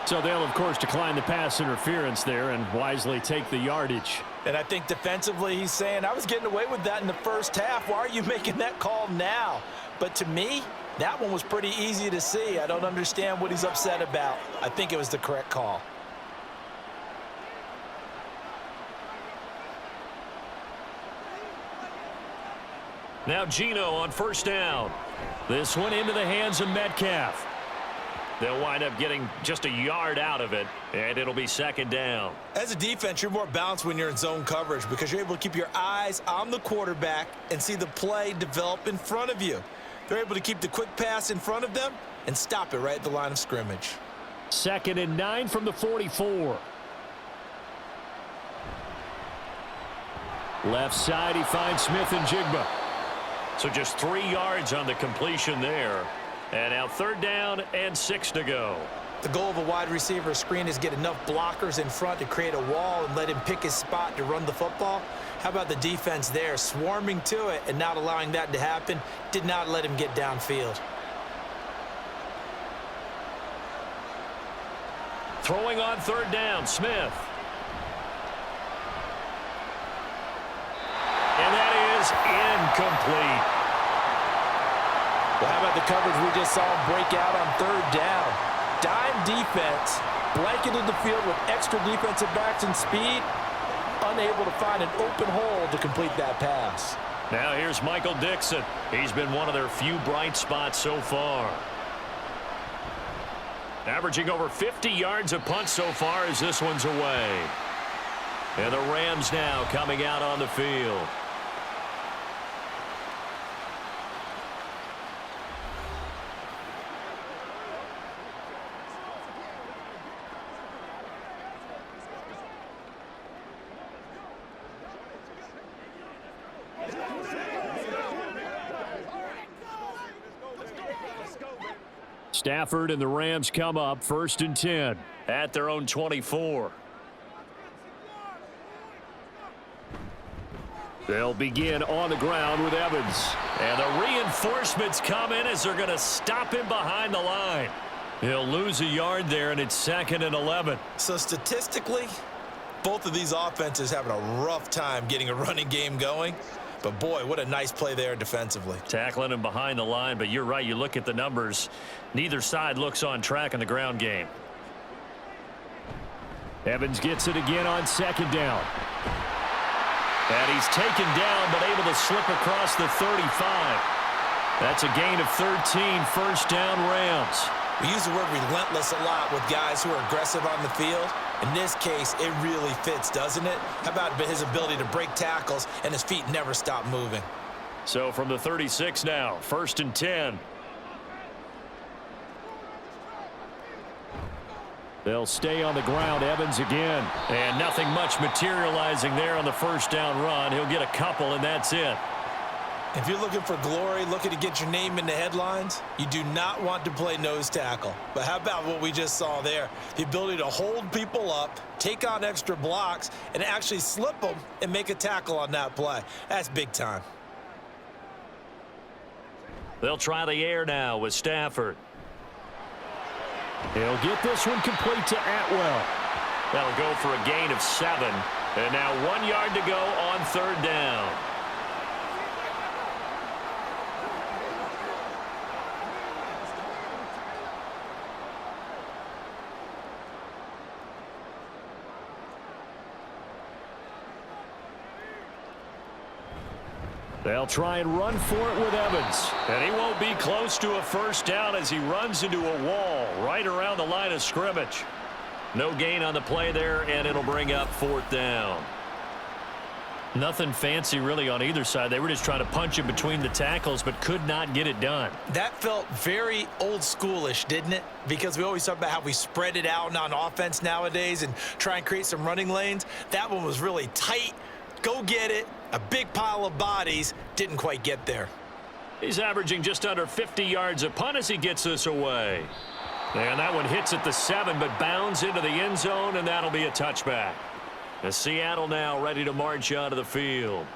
S4: So they'll, of course, decline the pass interference there and wisely take the yardage.
S3: And I think defensively he's saying, I was getting away with that in the first half. Why are you making that call now? But to me, that one was pretty easy to see. I don't understand what he's upset about. I think it was the correct call.
S2: Now Geno on 1st down.
S4: This one into the hands of Metcalf.
S2: They'll wind up getting just a yard out of it, and it'll be 2nd down.
S3: As a defense, you're more balanced when you're in zone coverage because you're able to keep your eyes on the quarterback and see the play develop in front of you. They're able to keep the quick pass in front of them and stop it right at the line of scrimmage.
S4: 2nd and 9 from the 44. Left side, he finds Smith and Jigba.
S2: So just 3 yards on the completion there. And now 3rd down and 6 to go.
S3: The goal of a wide receiver screen is get enough blockers in front to create a wall and let him pick his spot to run the football. How about the defense there, swarming to it and not allowing that to happen? Did not let him get downfield.
S2: Throwing on 3rd down, Smith. And that is incomplete.
S3: Well, how about the coverage we just saw him break out on 3rd down? Dime defense, blanketed the field with extra defensive backs and speed, unable to find an open hole to complete that pass.
S2: Now here's Michael Dixon. He's been one of their few bright spots so far. Averaging over 50 yards a punt so far as this one's away. And the Rams now coming out on the field.
S4: Stafford and the Rams come up 1st and 10
S2: at their own 24.
S4: They'll begin on the ground with Evans.
S2: And the reinforcements come in as they're going to stop him behind the line. He'll lose a yard there, and it's 2nd and 11.
S3: So statistically, both of these offenses having a rough time getting a running game going. But, boy, what a nice play there defensively.
S2: Tackling him behind the line, but you're right. You look at the numbers. Neither side looks on track in the ground game.
S4: Evans gets it again on 2nd down.
S2: And he's taken down, but able to slip across the 35.
S4: That's a gain of 13, 1st down Rams.
S3: We use the word relentless a lot with guys who are aggressive on the field. In this case, it really fits, doesn't it? How about his ability to break tackles and his feet never stop moving?
S4: So from the 36 now, 1st and 10. They'll stay on the ground. Evans again. And nothing much materializing there on the first down run. He'll get a couple, and that's it.
S3: If you're looking for glory, looking to get your name in the headlines, you do not want to play nose tackle. But how about what we just saw there? The ability to hold people up, take on extra blocks, and actually slip them and make a tackle on that play. That's big time.
S2: They'll try the air now with Stafford.
S4: He'll get this one complete to Atwell.
S2: That'll go for a gain of 7. And now 1 yard to go on 3rd down.
S4: They'll try and run for it with Evans.
S2: And he won't be close to a first down as he runs into a wall right around the line of scrimmage. No gain on the play there, and it'll bring up 4th down.
S4: Nothing fancy really on either side. They were just trying to punch it between the tackles, but could not get it done.
S3: That felt very old schoolish, didn't it? Because we always talk about how we spread it out on offense nowadays and try and create some running lanes. That one was really tight. Go get it. A big pile of bodies. Didn't quite get there.
S2: He's averaging just under 50 yards a punt as he gets this away. And that one hits at the 7, but bounds into the end zone, and that'll be a touchback. As Seattle now ready to march onto the field.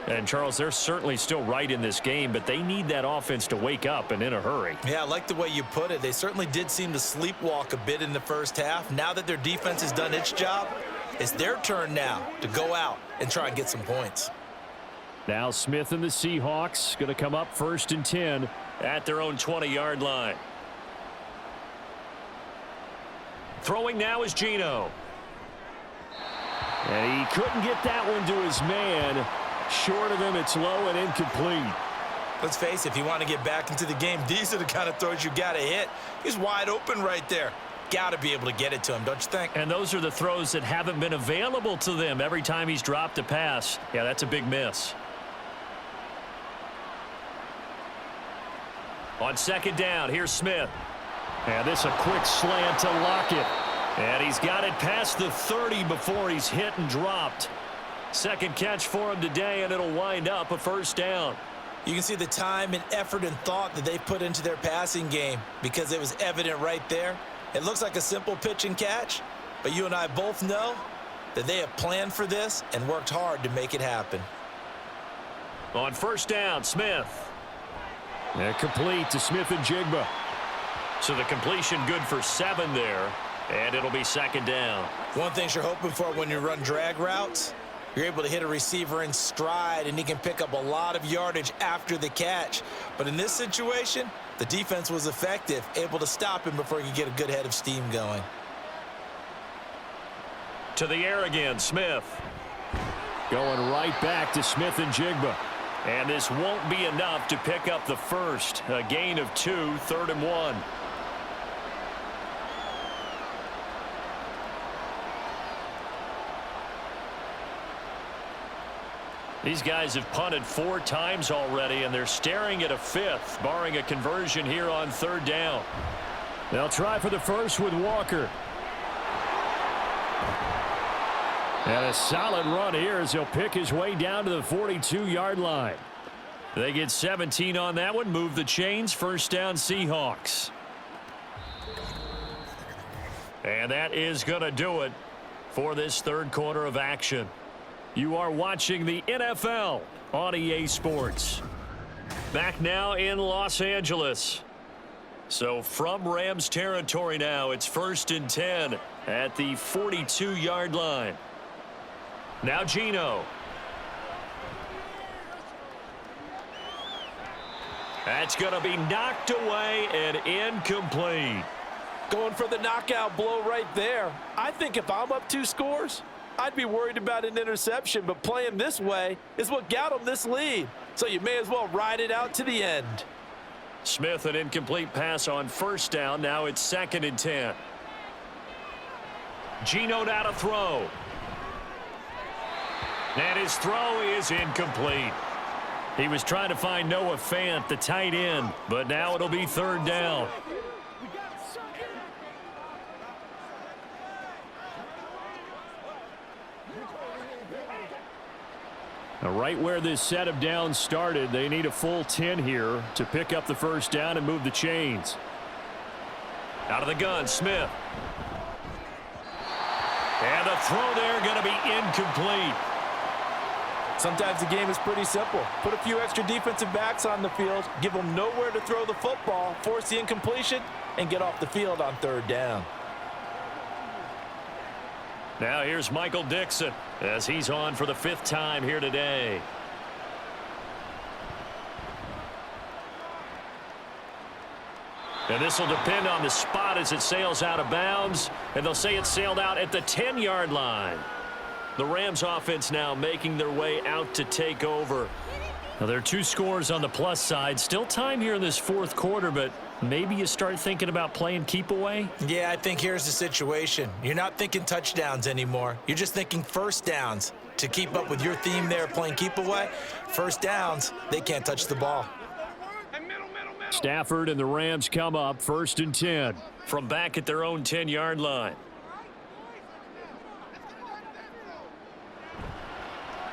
S4: And, Charles, they're certainly still right in this game, but they need that offense to wake up and in a hurry.
S3: Yeah, I like the way you put it. They certainly did seem to sleepwalk a bit in the first half. Now that their defense has done its job, it's their turn now to go out and try and get some points.
S4: Now Smith and the Seahawks going to come up 1st and 10
S2: at their own 20-yard line. Throwing now is Geno.
S4: And he couldn't get that one to his man. Short of him, it's low and incomplete.
S3: Let's face it, if you want to get back into the game, these are the kind of throws you got to hit. He's wide open right there. Got to be able to get it to him, don't you think?
S2: And those are the throws that haven't been available to them every time he's dropped a pass. Yeah, that's a big miss. On 2nd down, here's Smith.
S4: And this a quick slant to Lockett.
S2: And he's got it past the 30 before he's hit and dropped. Second catch for him today, and it'll wind up a first down.
S3: You can see the time and effort and thought that they put into their passing game because it was evident right there. It looks like a simple pitch and catch, but you and I both know that they have planned for this and worked hard to make it happen.
S2: On 1st down, Smith.
S4: And complete to Smith and Jigba.
S2: So the completion good for 7 there, and it'll be 2nd down.
S3: One thing you're hoping for when you run drag routes, you're able to hit a receiver in stride, and he can pick up a lot of yardage after the catch. But in this situation, the defense was effective, able to stop him before he could get a good head of steam going.
S2: To the air again, Smith.
S4: Going right back to Smith and Jigba.
S2: And this won't be enough to pick up the first. A gain of 2, 3rd and 1. These guys have punted 4 times already, and they're staring at a 5th, barring a conversion here on 3rd down.
S4: They'll try for the first with Walker. And a solid run here as he'll pick his way down to the 42-yard line. They get 17 on that one, move the chains, 1st down Seahawks.
S2: And that is going to do it for this 3rd quarter of action.
S4: You are watching the NFL on EA Sports.
S2: Back now in Los Angeles. So from Rams territory now, it's 1st and 10 at the 42-yard line. Now Geno. That's going to be knocked away and incomplete.
S3: Going for the knockout blow right there. I think if I'm up 2 scores, I'd be worried about an interception, but playing this way is what got them this lead. So you may as well ride it out to the end.
S2: Smith, an incomplete pass on 1st down. Now it's 2nd and 10. Geno now to throw. And his throw is incomplete. He was trying to find Noah Fant, the tight end, but now it'll be third down.
S4: Now, right where this set of downs started, they need a full 10 here to pick up the first down and move the chains.
S2: Out of the gun, Smith. And the throw there going to be incomplete.
S3: Sometimes the game is pretty simple. Put a few extra defensive backs on the field, give them nowhere to throw the football, force the incompletion, and get off the field on third down.
S2: Now here's Michael Dixon as he's on for the 5th time here today. And this will depend on the spot as it sails out of bounds, and they'll say it sailed out at the 10-yard line. The Rams offense now making their way out to take over. Now there are 2 scores on the plus side. Still time here in this 4th quarter, but maybe you start thinking about playing keep away?
S3: Yeah, I think here's the situation. You're not thinking touchdowns anymore. You're just thinking first downs. To keep up with your theme there, playing keep away, first downs, they can't touch the ball.
S4: Stafford and the Rams come up 1st and 10.
S2: From back at their own 10-yard line.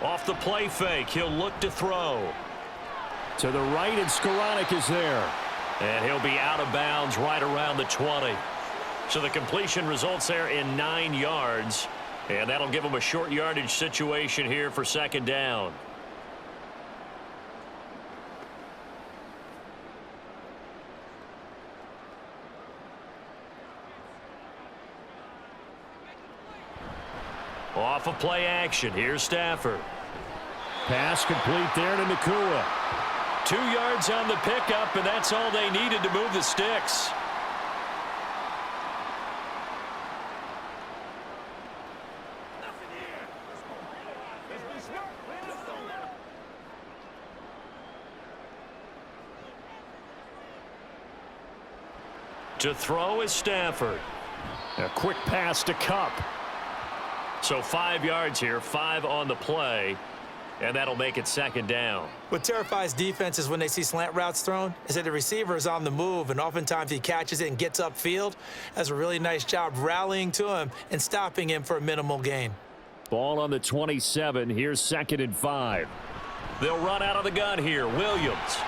S2: Off the play fake, he'll look to throw.
S4: To the right, and Skoranek is there.
S2: And he'll be out of bounds right around the 20. So the completion results there in 9 yards. And that'll give him a short yardage situation here for 2nd down. Off of play action. Here's Stafford.
S4: Pass complete there to Nakua.
S2: 2 yards on the pickup, and that's all they needed to move the sticks. To throw is Stafford.
S4: A quick pass to Kupp.
S2: So 5 yards here, 5 on the play, and that'll make it 2nd down.
S5: What terrifies defenses when they see slant routes thrown is that the receiver is on the move, and oftentimes he catches it and gets upfield. Does a really nice job rallying to him and stopping him for a minimal gain.
S4: Ball on the 27. Here's 2nd and 5.
S2: They'll run out of the gun here. Williams.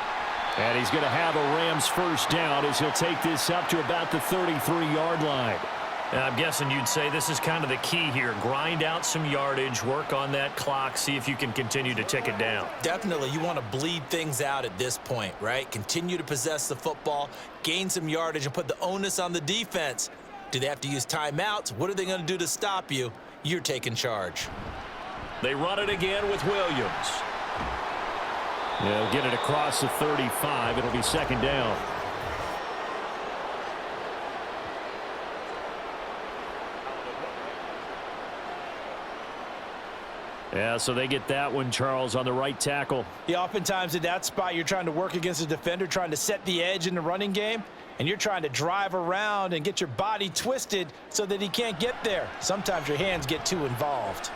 S4: And he's going to have a Rams first down as he'll take this up to about the 33-yard line.
S2: And I'm guessing you'd say this is kind of the key here. Grind out some yardage, work on that clock, see if you can continue to tick it down.
S3: Definitely, you want to bleed things out at this point, right? Continue to possess the football, gain some yardage, and put the onus on the defense. Do they have to use timeouts? What are they going to do to stop you? You're taking charge.
S2: They run it again with Williams.
S4: They'll get it across the 35. It'll be 2nd down. Yeah, so they get that one, Charles, on the right tackle.
S3: Yeah, oftentimes in that spot, you're trying to work against a defender, trying to set the edge in the running game, and you're trying to drive around and get your body twisted so that he can't get there. Sometimes your hands get too involved.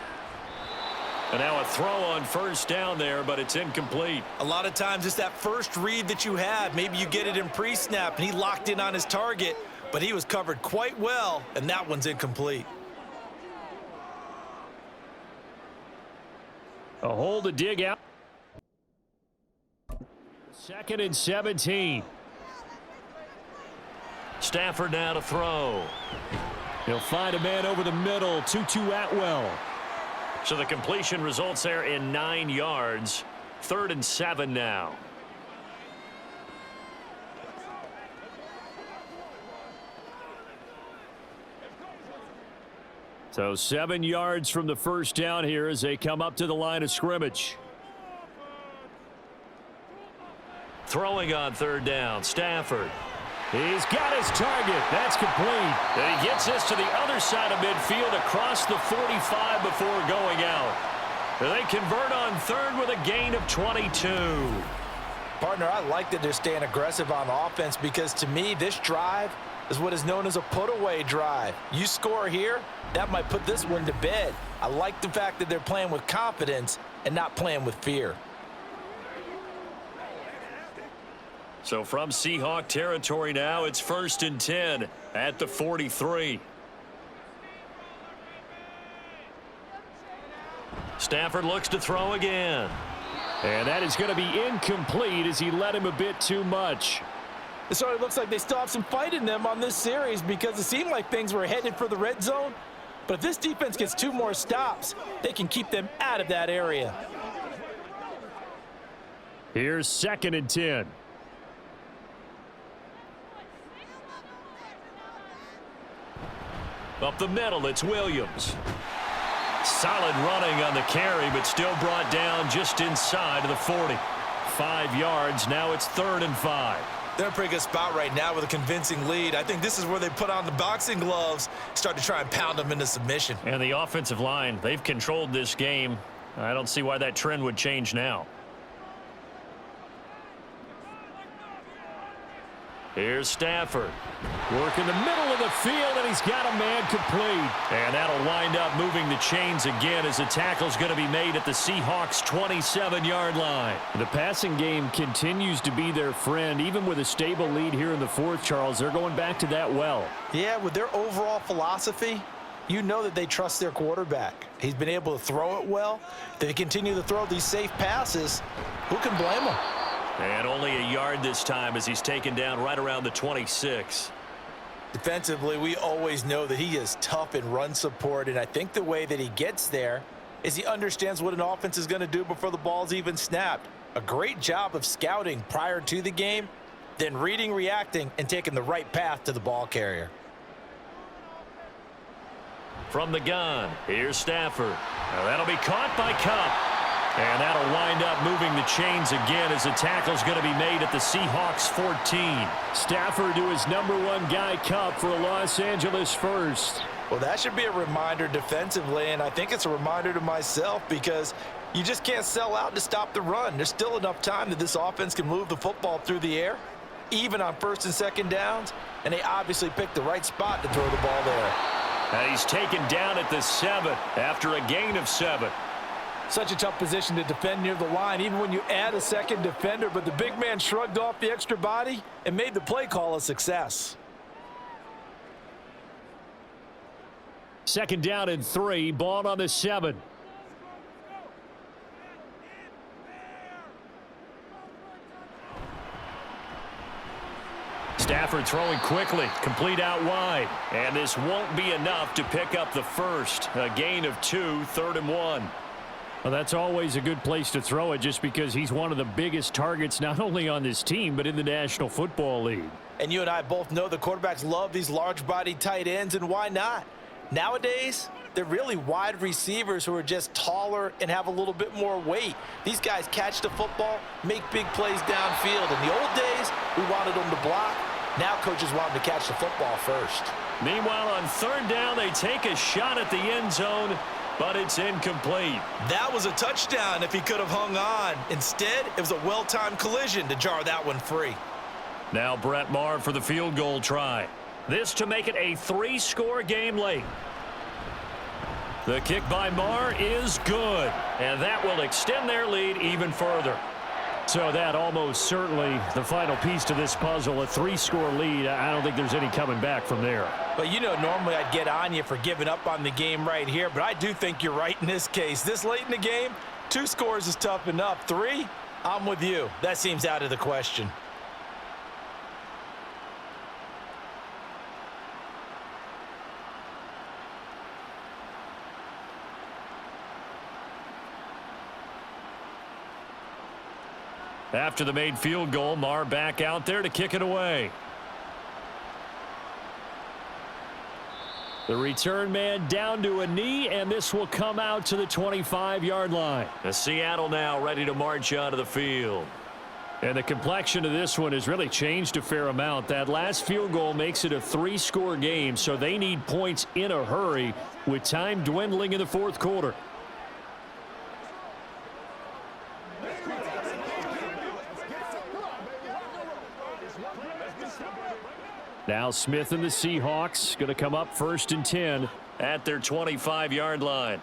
S2: And now a throw on first down there, but it's incomplete.
S3: A lot of times it's that first read that you have. Maybe you get it in pre-snap, and he locked in on his target, but he was covered quite well, and that one's incomplete.
S4: A hole to dig out. 2nd and 17.
S2: Stafford now to throw.
S4: He'll find a man over the middle. Tutu Atwell.
S2: So the completion results there in 9 yards. 3rd and 7 now.
S4: So 7 yards from the first down here as they come up to the line of scrimmage.
S2: Throwing on 3rd down, Stafford.
S4: He's got his target. That's complete.
S2: And he gets this to the other side of midfield across the 45 before going out. And they convert on 3rd with a gain of 22.
S3: Partner, I like that they're staying aggressive on offense because to me, this drive is what is known as a put-away drive. You score here, that might put this one to bed. I like the fact that they're playing with confidence and not playing with fear.
S2: So from Seahawk territory now, it's 1st and 10 at the 43. Stafford looks to throw again.
S4: And that is going to be incomplete as he led him a bit too much.
S3: It sort of looks like they still have some fight in them on this series because it seemed like things were headed for the red zone. But if this defense gets 2 more stops, they can keep them out of that area.
S4: Here's 2nd and 10.
S2: Up the middle, it's Williams. Solid running on the carry, but still brought down just inside of the 40. 5 yards, now it's 3rd and 5.
S5: They're in a pretty good spot right now with a convincing lead. I think this is where they put on the boxing gloves, start to try and pound them into submission.
S2: And the offensive line, they've controlled this game. I don't see why that trend would change now. Here's Stafford.
S4: Working the middle of the field, and he's got a man complete.
S2: And that'll wind up moving the chains again as the tackle's going to be made at the Seahawks' 27-yard line.
S4: The passing game continues to be their friend. Even with a stable lead here in the 4th, Charles, they're going back to that well.
S3: Yeah, with their overall philosophy, you know that they trust their quarterback. He's been able to throw it well. They continue to throw these safe passes. Who can blame them?
S2: And only a yard this time as he's taken down right around the 26.
S3: Defensively, we always know that he is tough in run support, and I think the way that he gets there is he understands what an offense is going to do before the ball's even snapped. A great job of scouting prior to the game, then reading, reacting, and taking the right path to the ball carrier.
S2: From the gun, here's Stafford. Now that'll be caught by Kupp. And that'll wind up moving the chains again as the tackle's going to be made at the Seahawks' 14.
S4: Stafford to his #1 guy, Kupp, for a Los Angeles first.
S3: Well, that should be a reminder defensively, and I think it's a reminder to myself because you just can't sell out to stop the run. There's still enough time that this offense can move the football through the air, even on 1st and 2nd downs, and they obviously picked the right spot to throw the ball there.
S2: And he's taken down at the 7 after a gain of 7.
S3: Such a tough position to defend near the line, even when you add a second defender, but the big man shrugged off the extra body and made the play call a success.
S4: 2nd down and 3, ball on the 7.
S2: Stafford throwing quickly, complete out wide. And this won't be enough to pick up the first. A gain of 2, 3rd and 1.
S4: Well, that's always a good place to throw it just because he's one of the biggest targets not only on this team but in the National Football League.
S3: And you and I both know the quarterbacks love these large-bodied tight ends, and why not? Nowadays, they're really wide receivers who are just taller and have a little bit more weight. These guys catch the football, make big plays downfield. In the old days, we wanted them to block. Now coaches want them to catch the football first.
S2: Meanwhile, on 3rd down, they take a shot at the end zone, but it's incomplete.
S5: That was a touchdown if he could have hung on. Instead, it was a well-timed collision to jar that one free.
S2: Now Brett Maher for the field goal try. This to make it a 3-score game late. The kick by Maher is good, and that will extend their lead even further.
S4: So that almost certainly the final piece to this puzzle, a 3-score lead. I don't think there's any coming back from there.
S3: But you know, normally I'd get on you for giving up on the game right here, but I do think you're right in this case. This late in the game, 2 scores is tough enough. 3, I'm with you. That seems out of the question.
S2: After the made field goal, Maher back out there to kick it away.
S4: The return man down to a knee, and this will come out to the 25-yard line.
S2: Seattle now ready to march onto the field.
S4: And the complexion of this one has really changed a fair amount. That last field goal makes it a 3-score game, so they need points in a hurry with time dwindling in the 4th quarter. Now Smith and the Seahawks going to come up 1st and 10
S2: at their 25-yard line.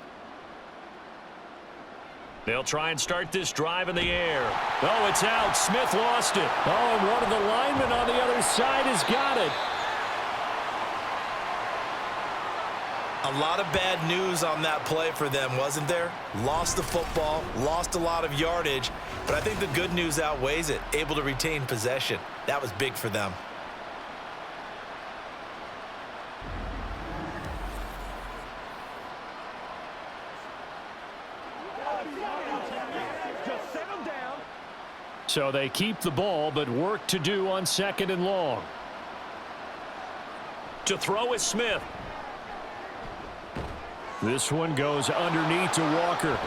S2: They'll try and start this drive in the air. Oh, it's out. Smith lost it.
S4: Oh, and one of the linemen on the other side has got it.
S3: A lot of bad news on that play for them, wasn't there? Lost the football, lost a lot of yardage, but I think the good news outweighs it. Able to retain possession. That was big for them.
S6: Just settle down.
S4: So they keep the ball, but work to do on 2nd and long.
S2: To throw is Smith.
S4: This one goes underneath to Walker.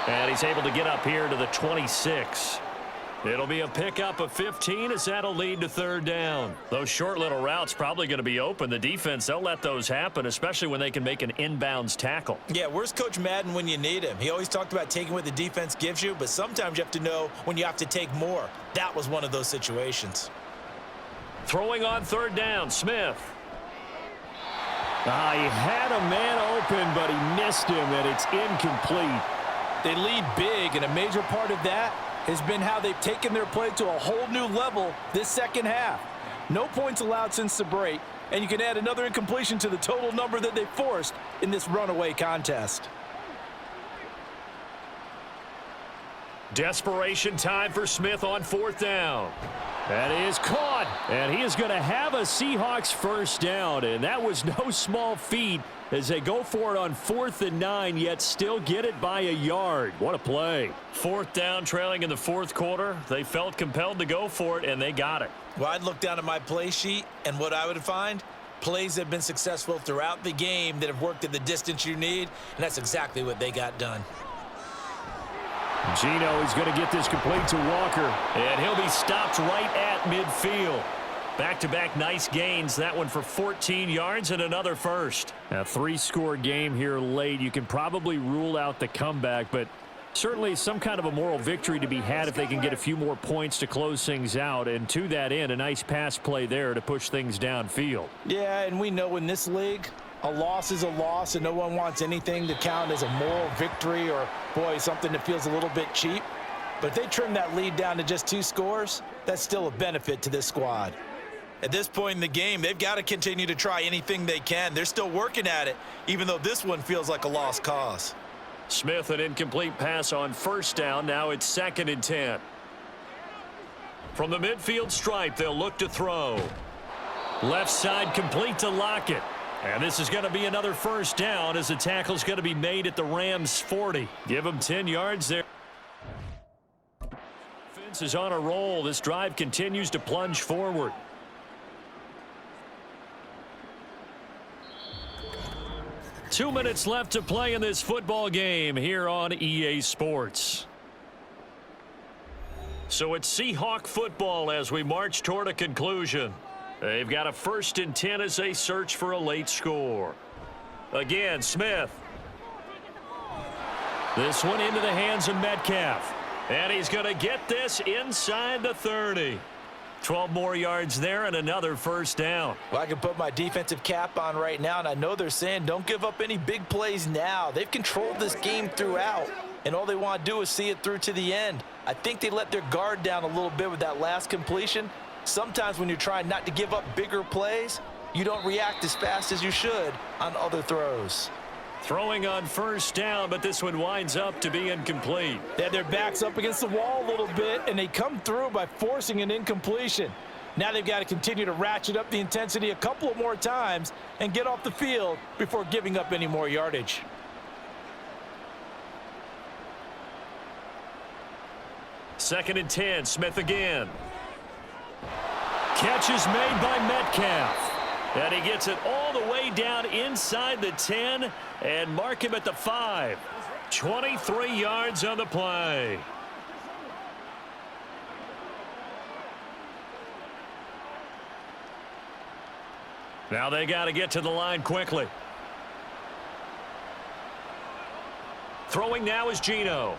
S2: And he's able to get up here to the 26. It'll be a pickup of 15 as that'll lead to 3rd down. Those short little routes probably going to be open. The defense, they'll let those happen, especially when they can make an inbounds tackle.
S3: Yeah, where's Coach Madden when you need him? He always talked about taking what the defense gives you, but sometimes you have to know when you have to take more. That was one of those situations.
S2: Throwing on 3rd down, Smith.
S4: He had a man open, but he missed him, and it's incomplete.
S3: They lead big, and a major part of that has been how they've taken their play to a whole new level this second half. No points allowed since the break, and you can add another incompletion to the total number that they forced in this runaway contest.
S2: Desperation time for Smith on 4th down.
S4: That is caught, and he is going to have a Seahawks 1st down, and that was no small feat as they go for it on 4th and 9, yet still get it by a yard. What a play.
S2: 4th down, trailing in the 4th quarter. They felt compelled to go for it, and they got it.
S3: Well, I'd look down at my play sheet, and what I would find, plays that have been successful throughout the game that have worked at the distance you need, and that's exactly what they got done.
S4: Gino is going to get this complete to Walker.
S2: And he'll be stopped right at midfield. Back-to-back nice gains. That one for 14 yards and another first.
S4: A 3-score game here late. You can probably rule out the comeback, but certainly some kind of a moral victory to be had if they can get a few more points to close things out. And to that end, a nice pass play there to push things downfield.
S3: Yeah, and we know in this league, a loss is a loss, and no one wants anything to count as a moral victory or, boy, something that feels a little bit cheap. But if they trim that lead down to just 2 scores, that's still a benefit to this squad. At this point in the game, they've got to continue to try anything they can. They're still working at it, even though this one feels like a lost cause.
S2: Smith, an incomplete pass on 1st down. Now it's 2nd and 10. From the midfield stripe, they'll look to throw. Left side complete to Lockett. And this is going to be another 1st down as the tackle's going to be made at the Rams' 40. Give them 10 yards there. Offense is on a roll. This drive continues to plunge forward. Two minutes left to play in this football game here on EA Sports. So it's Seahawk football as we march toward a conclusion. They've got a 1st and 10 as they search for a late score. Again, Smith. This one into the hands of Metcalf. And he's going to get this inside the 30. 12 more yards there and another 1st down.
S3: Well, I can put my defensive cap on right now, and I know they're saying don't give up any big plays now. They've controlled this game throughout, and all they want to do is see it through to the end. I think they let their guard down a little bit with that last completion. Sometimes when you're trying not to give up bigger plays, you don't react as fast as you should on other throws.
S2: Throwing on 1st down, but this one winds up to be incomplete.
S3: They had their backs up against the wall a little bit, and they come through by forcing an incompletion. Now they've got to continue to ratchet up the intensity a couple of more times and get off the field before giving up any more yardage.
S2: Second and 10, Smith again. Catch is made by Metcalf. And he gets it all the way down inside the 10 and mark him at the 5. 23 yards on the play. Now they got to get to the line quickly. Throwing now is Gino.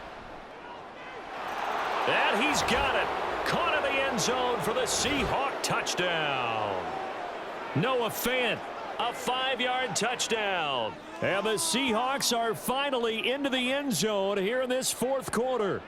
S2: And he's got it. Caught in the end zone for the Seahawk touchdown. Noah Fant, a 5-yard touchdown.
S4: And the Seahawks are finally into the end zone here in this fourth quarter.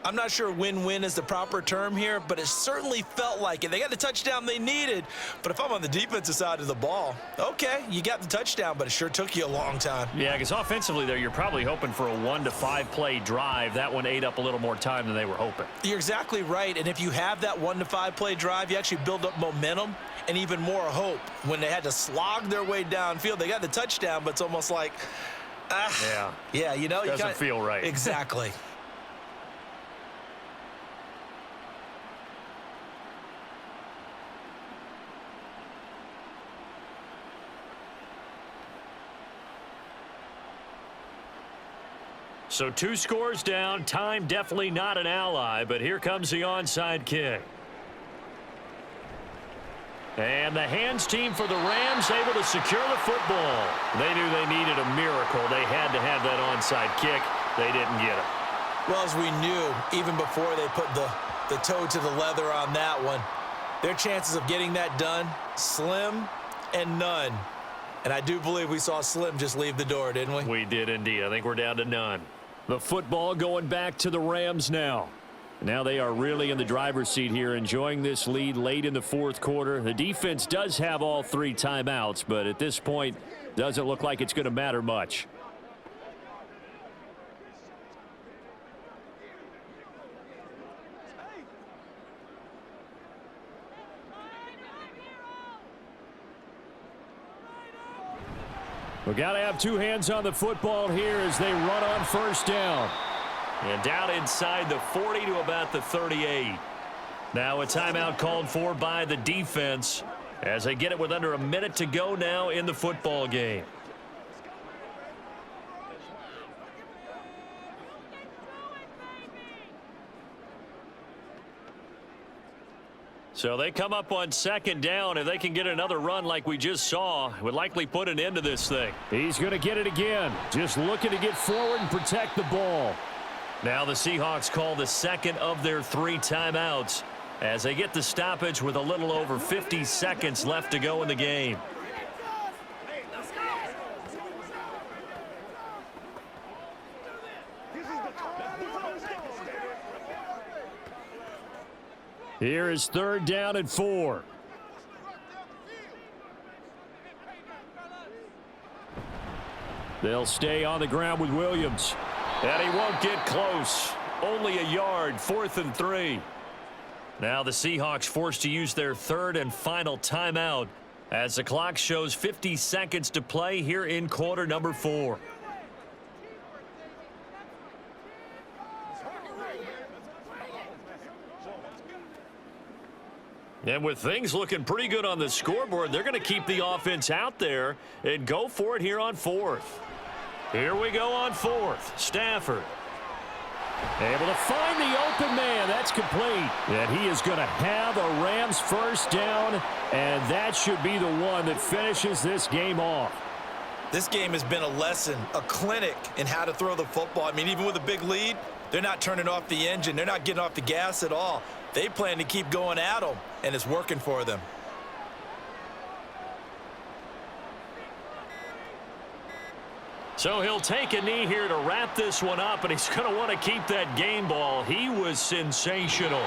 S3: I'm not sure win-win is the proper term here, but it certainly felt like it. They got the touchdown they needed, but if I'm on the defensive side of the ball, okay, you got the touchdown, but it sure took you a long time.
S2: Yeah, because offensively there, you're probably hoping for a 1 to 5 play drive. That one ate up a little more time than they were hoping.
S3: You're exactly right, and if you have that 1 to 5 play drive, you actually build up momentum and even more hope. When they had to slog their way downfield, they got the touchdown, but it's almost like, yeah, you know,
S2: doesn't feel right.
S3: Exactly.
S2: So 2 scores down, time definitely not an ally, but here comes the onside kick. And the hands team for the Rams able to secure the football. They knew they needed a miracle. They had to have that onside kick. They didn't get it.
S3: Well, as we knew, even before they put the toe to the leather on that one, their chances of getting that done, slim and none. And I do believe we saw Slim just leave the door, didn't we?
S2: We did indeed. I think we're down to none.
S4: The football going back to the Rams now. Now they are really in the driver's seat here, enjoying this lead late in the fourth quarter. The defense does have all 3 timeouts, but at this point, doesn't look like it's going to matter much. We got to have 2 hands on the football here as they run on first down.
S2: And down inside the 40 to about the 38. Now a timeout called for by the defense as they get it with under a minute to go now in the football game. So they come up on second down. If they can get another run like we just saw, it would likely put an end to this thing.
S4: He's going to get it again. Just looking to get forward and protect the ball.
S2: Now the Seahawks call the second of their 3 timeouts as they get the stoppage with a little over 50 seconds left to go in the game.
S4: Here is 3rd down and 4. They'll stay on the ground with Williams.
S2: And he won't get close. Only a yard, 4th and 3. Now the Seahawks forced to use their 3rd and final timeout as the clock shows 50 seconds to play here in quarter number 4. And with things looking pretty good on the scoreboard, they're going to keep the offense out there and go for it here on 4th. Here we go on 4th. Stafford.
S4: Able to find the open man. That's complete. And he is going to have a Rams first down, and that should be the one that finishes this game off.
S3: This game has been a lesson, a clinic in how to throw the football. I mean, even with a big lead, they're not turning off the engine. They're not getting off the gas at all. They plan to keep going at them, and it's working for them.
S2: So he'll take a knee here to wrap this one up, and he's going to want to keep that game ball. He was sensational.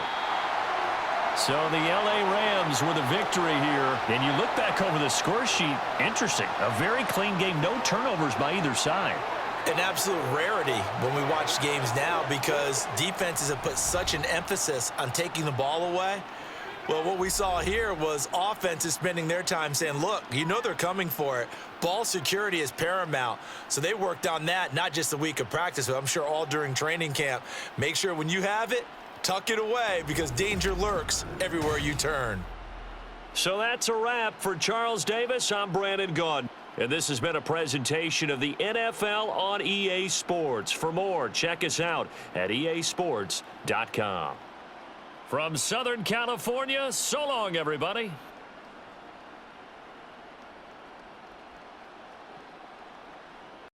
S2: So the L.A. Rams with a victory here. And you look back over the score sheet, interesting. A very clean game, no turnovers by either side.
S3: An absolute rarity when we watch games now because defenses have put such an emphasis on taking the ball away. Well, what we saw here was offenses spending their time saying, look, you know they're coming for it. Ball security is paramount. So they worked on that, not just a week of practice, but I'm sure all during training camp. Make sure when you have it, tuck it away because danger lurks everywhere you turn.
S2: So that's a wrap for Charles Davis. I'm Brandon Gaudin. And this has been a presentation of the NFL on EA Sports. For more, check us out at easports.com. From Southern California, so long, everybody.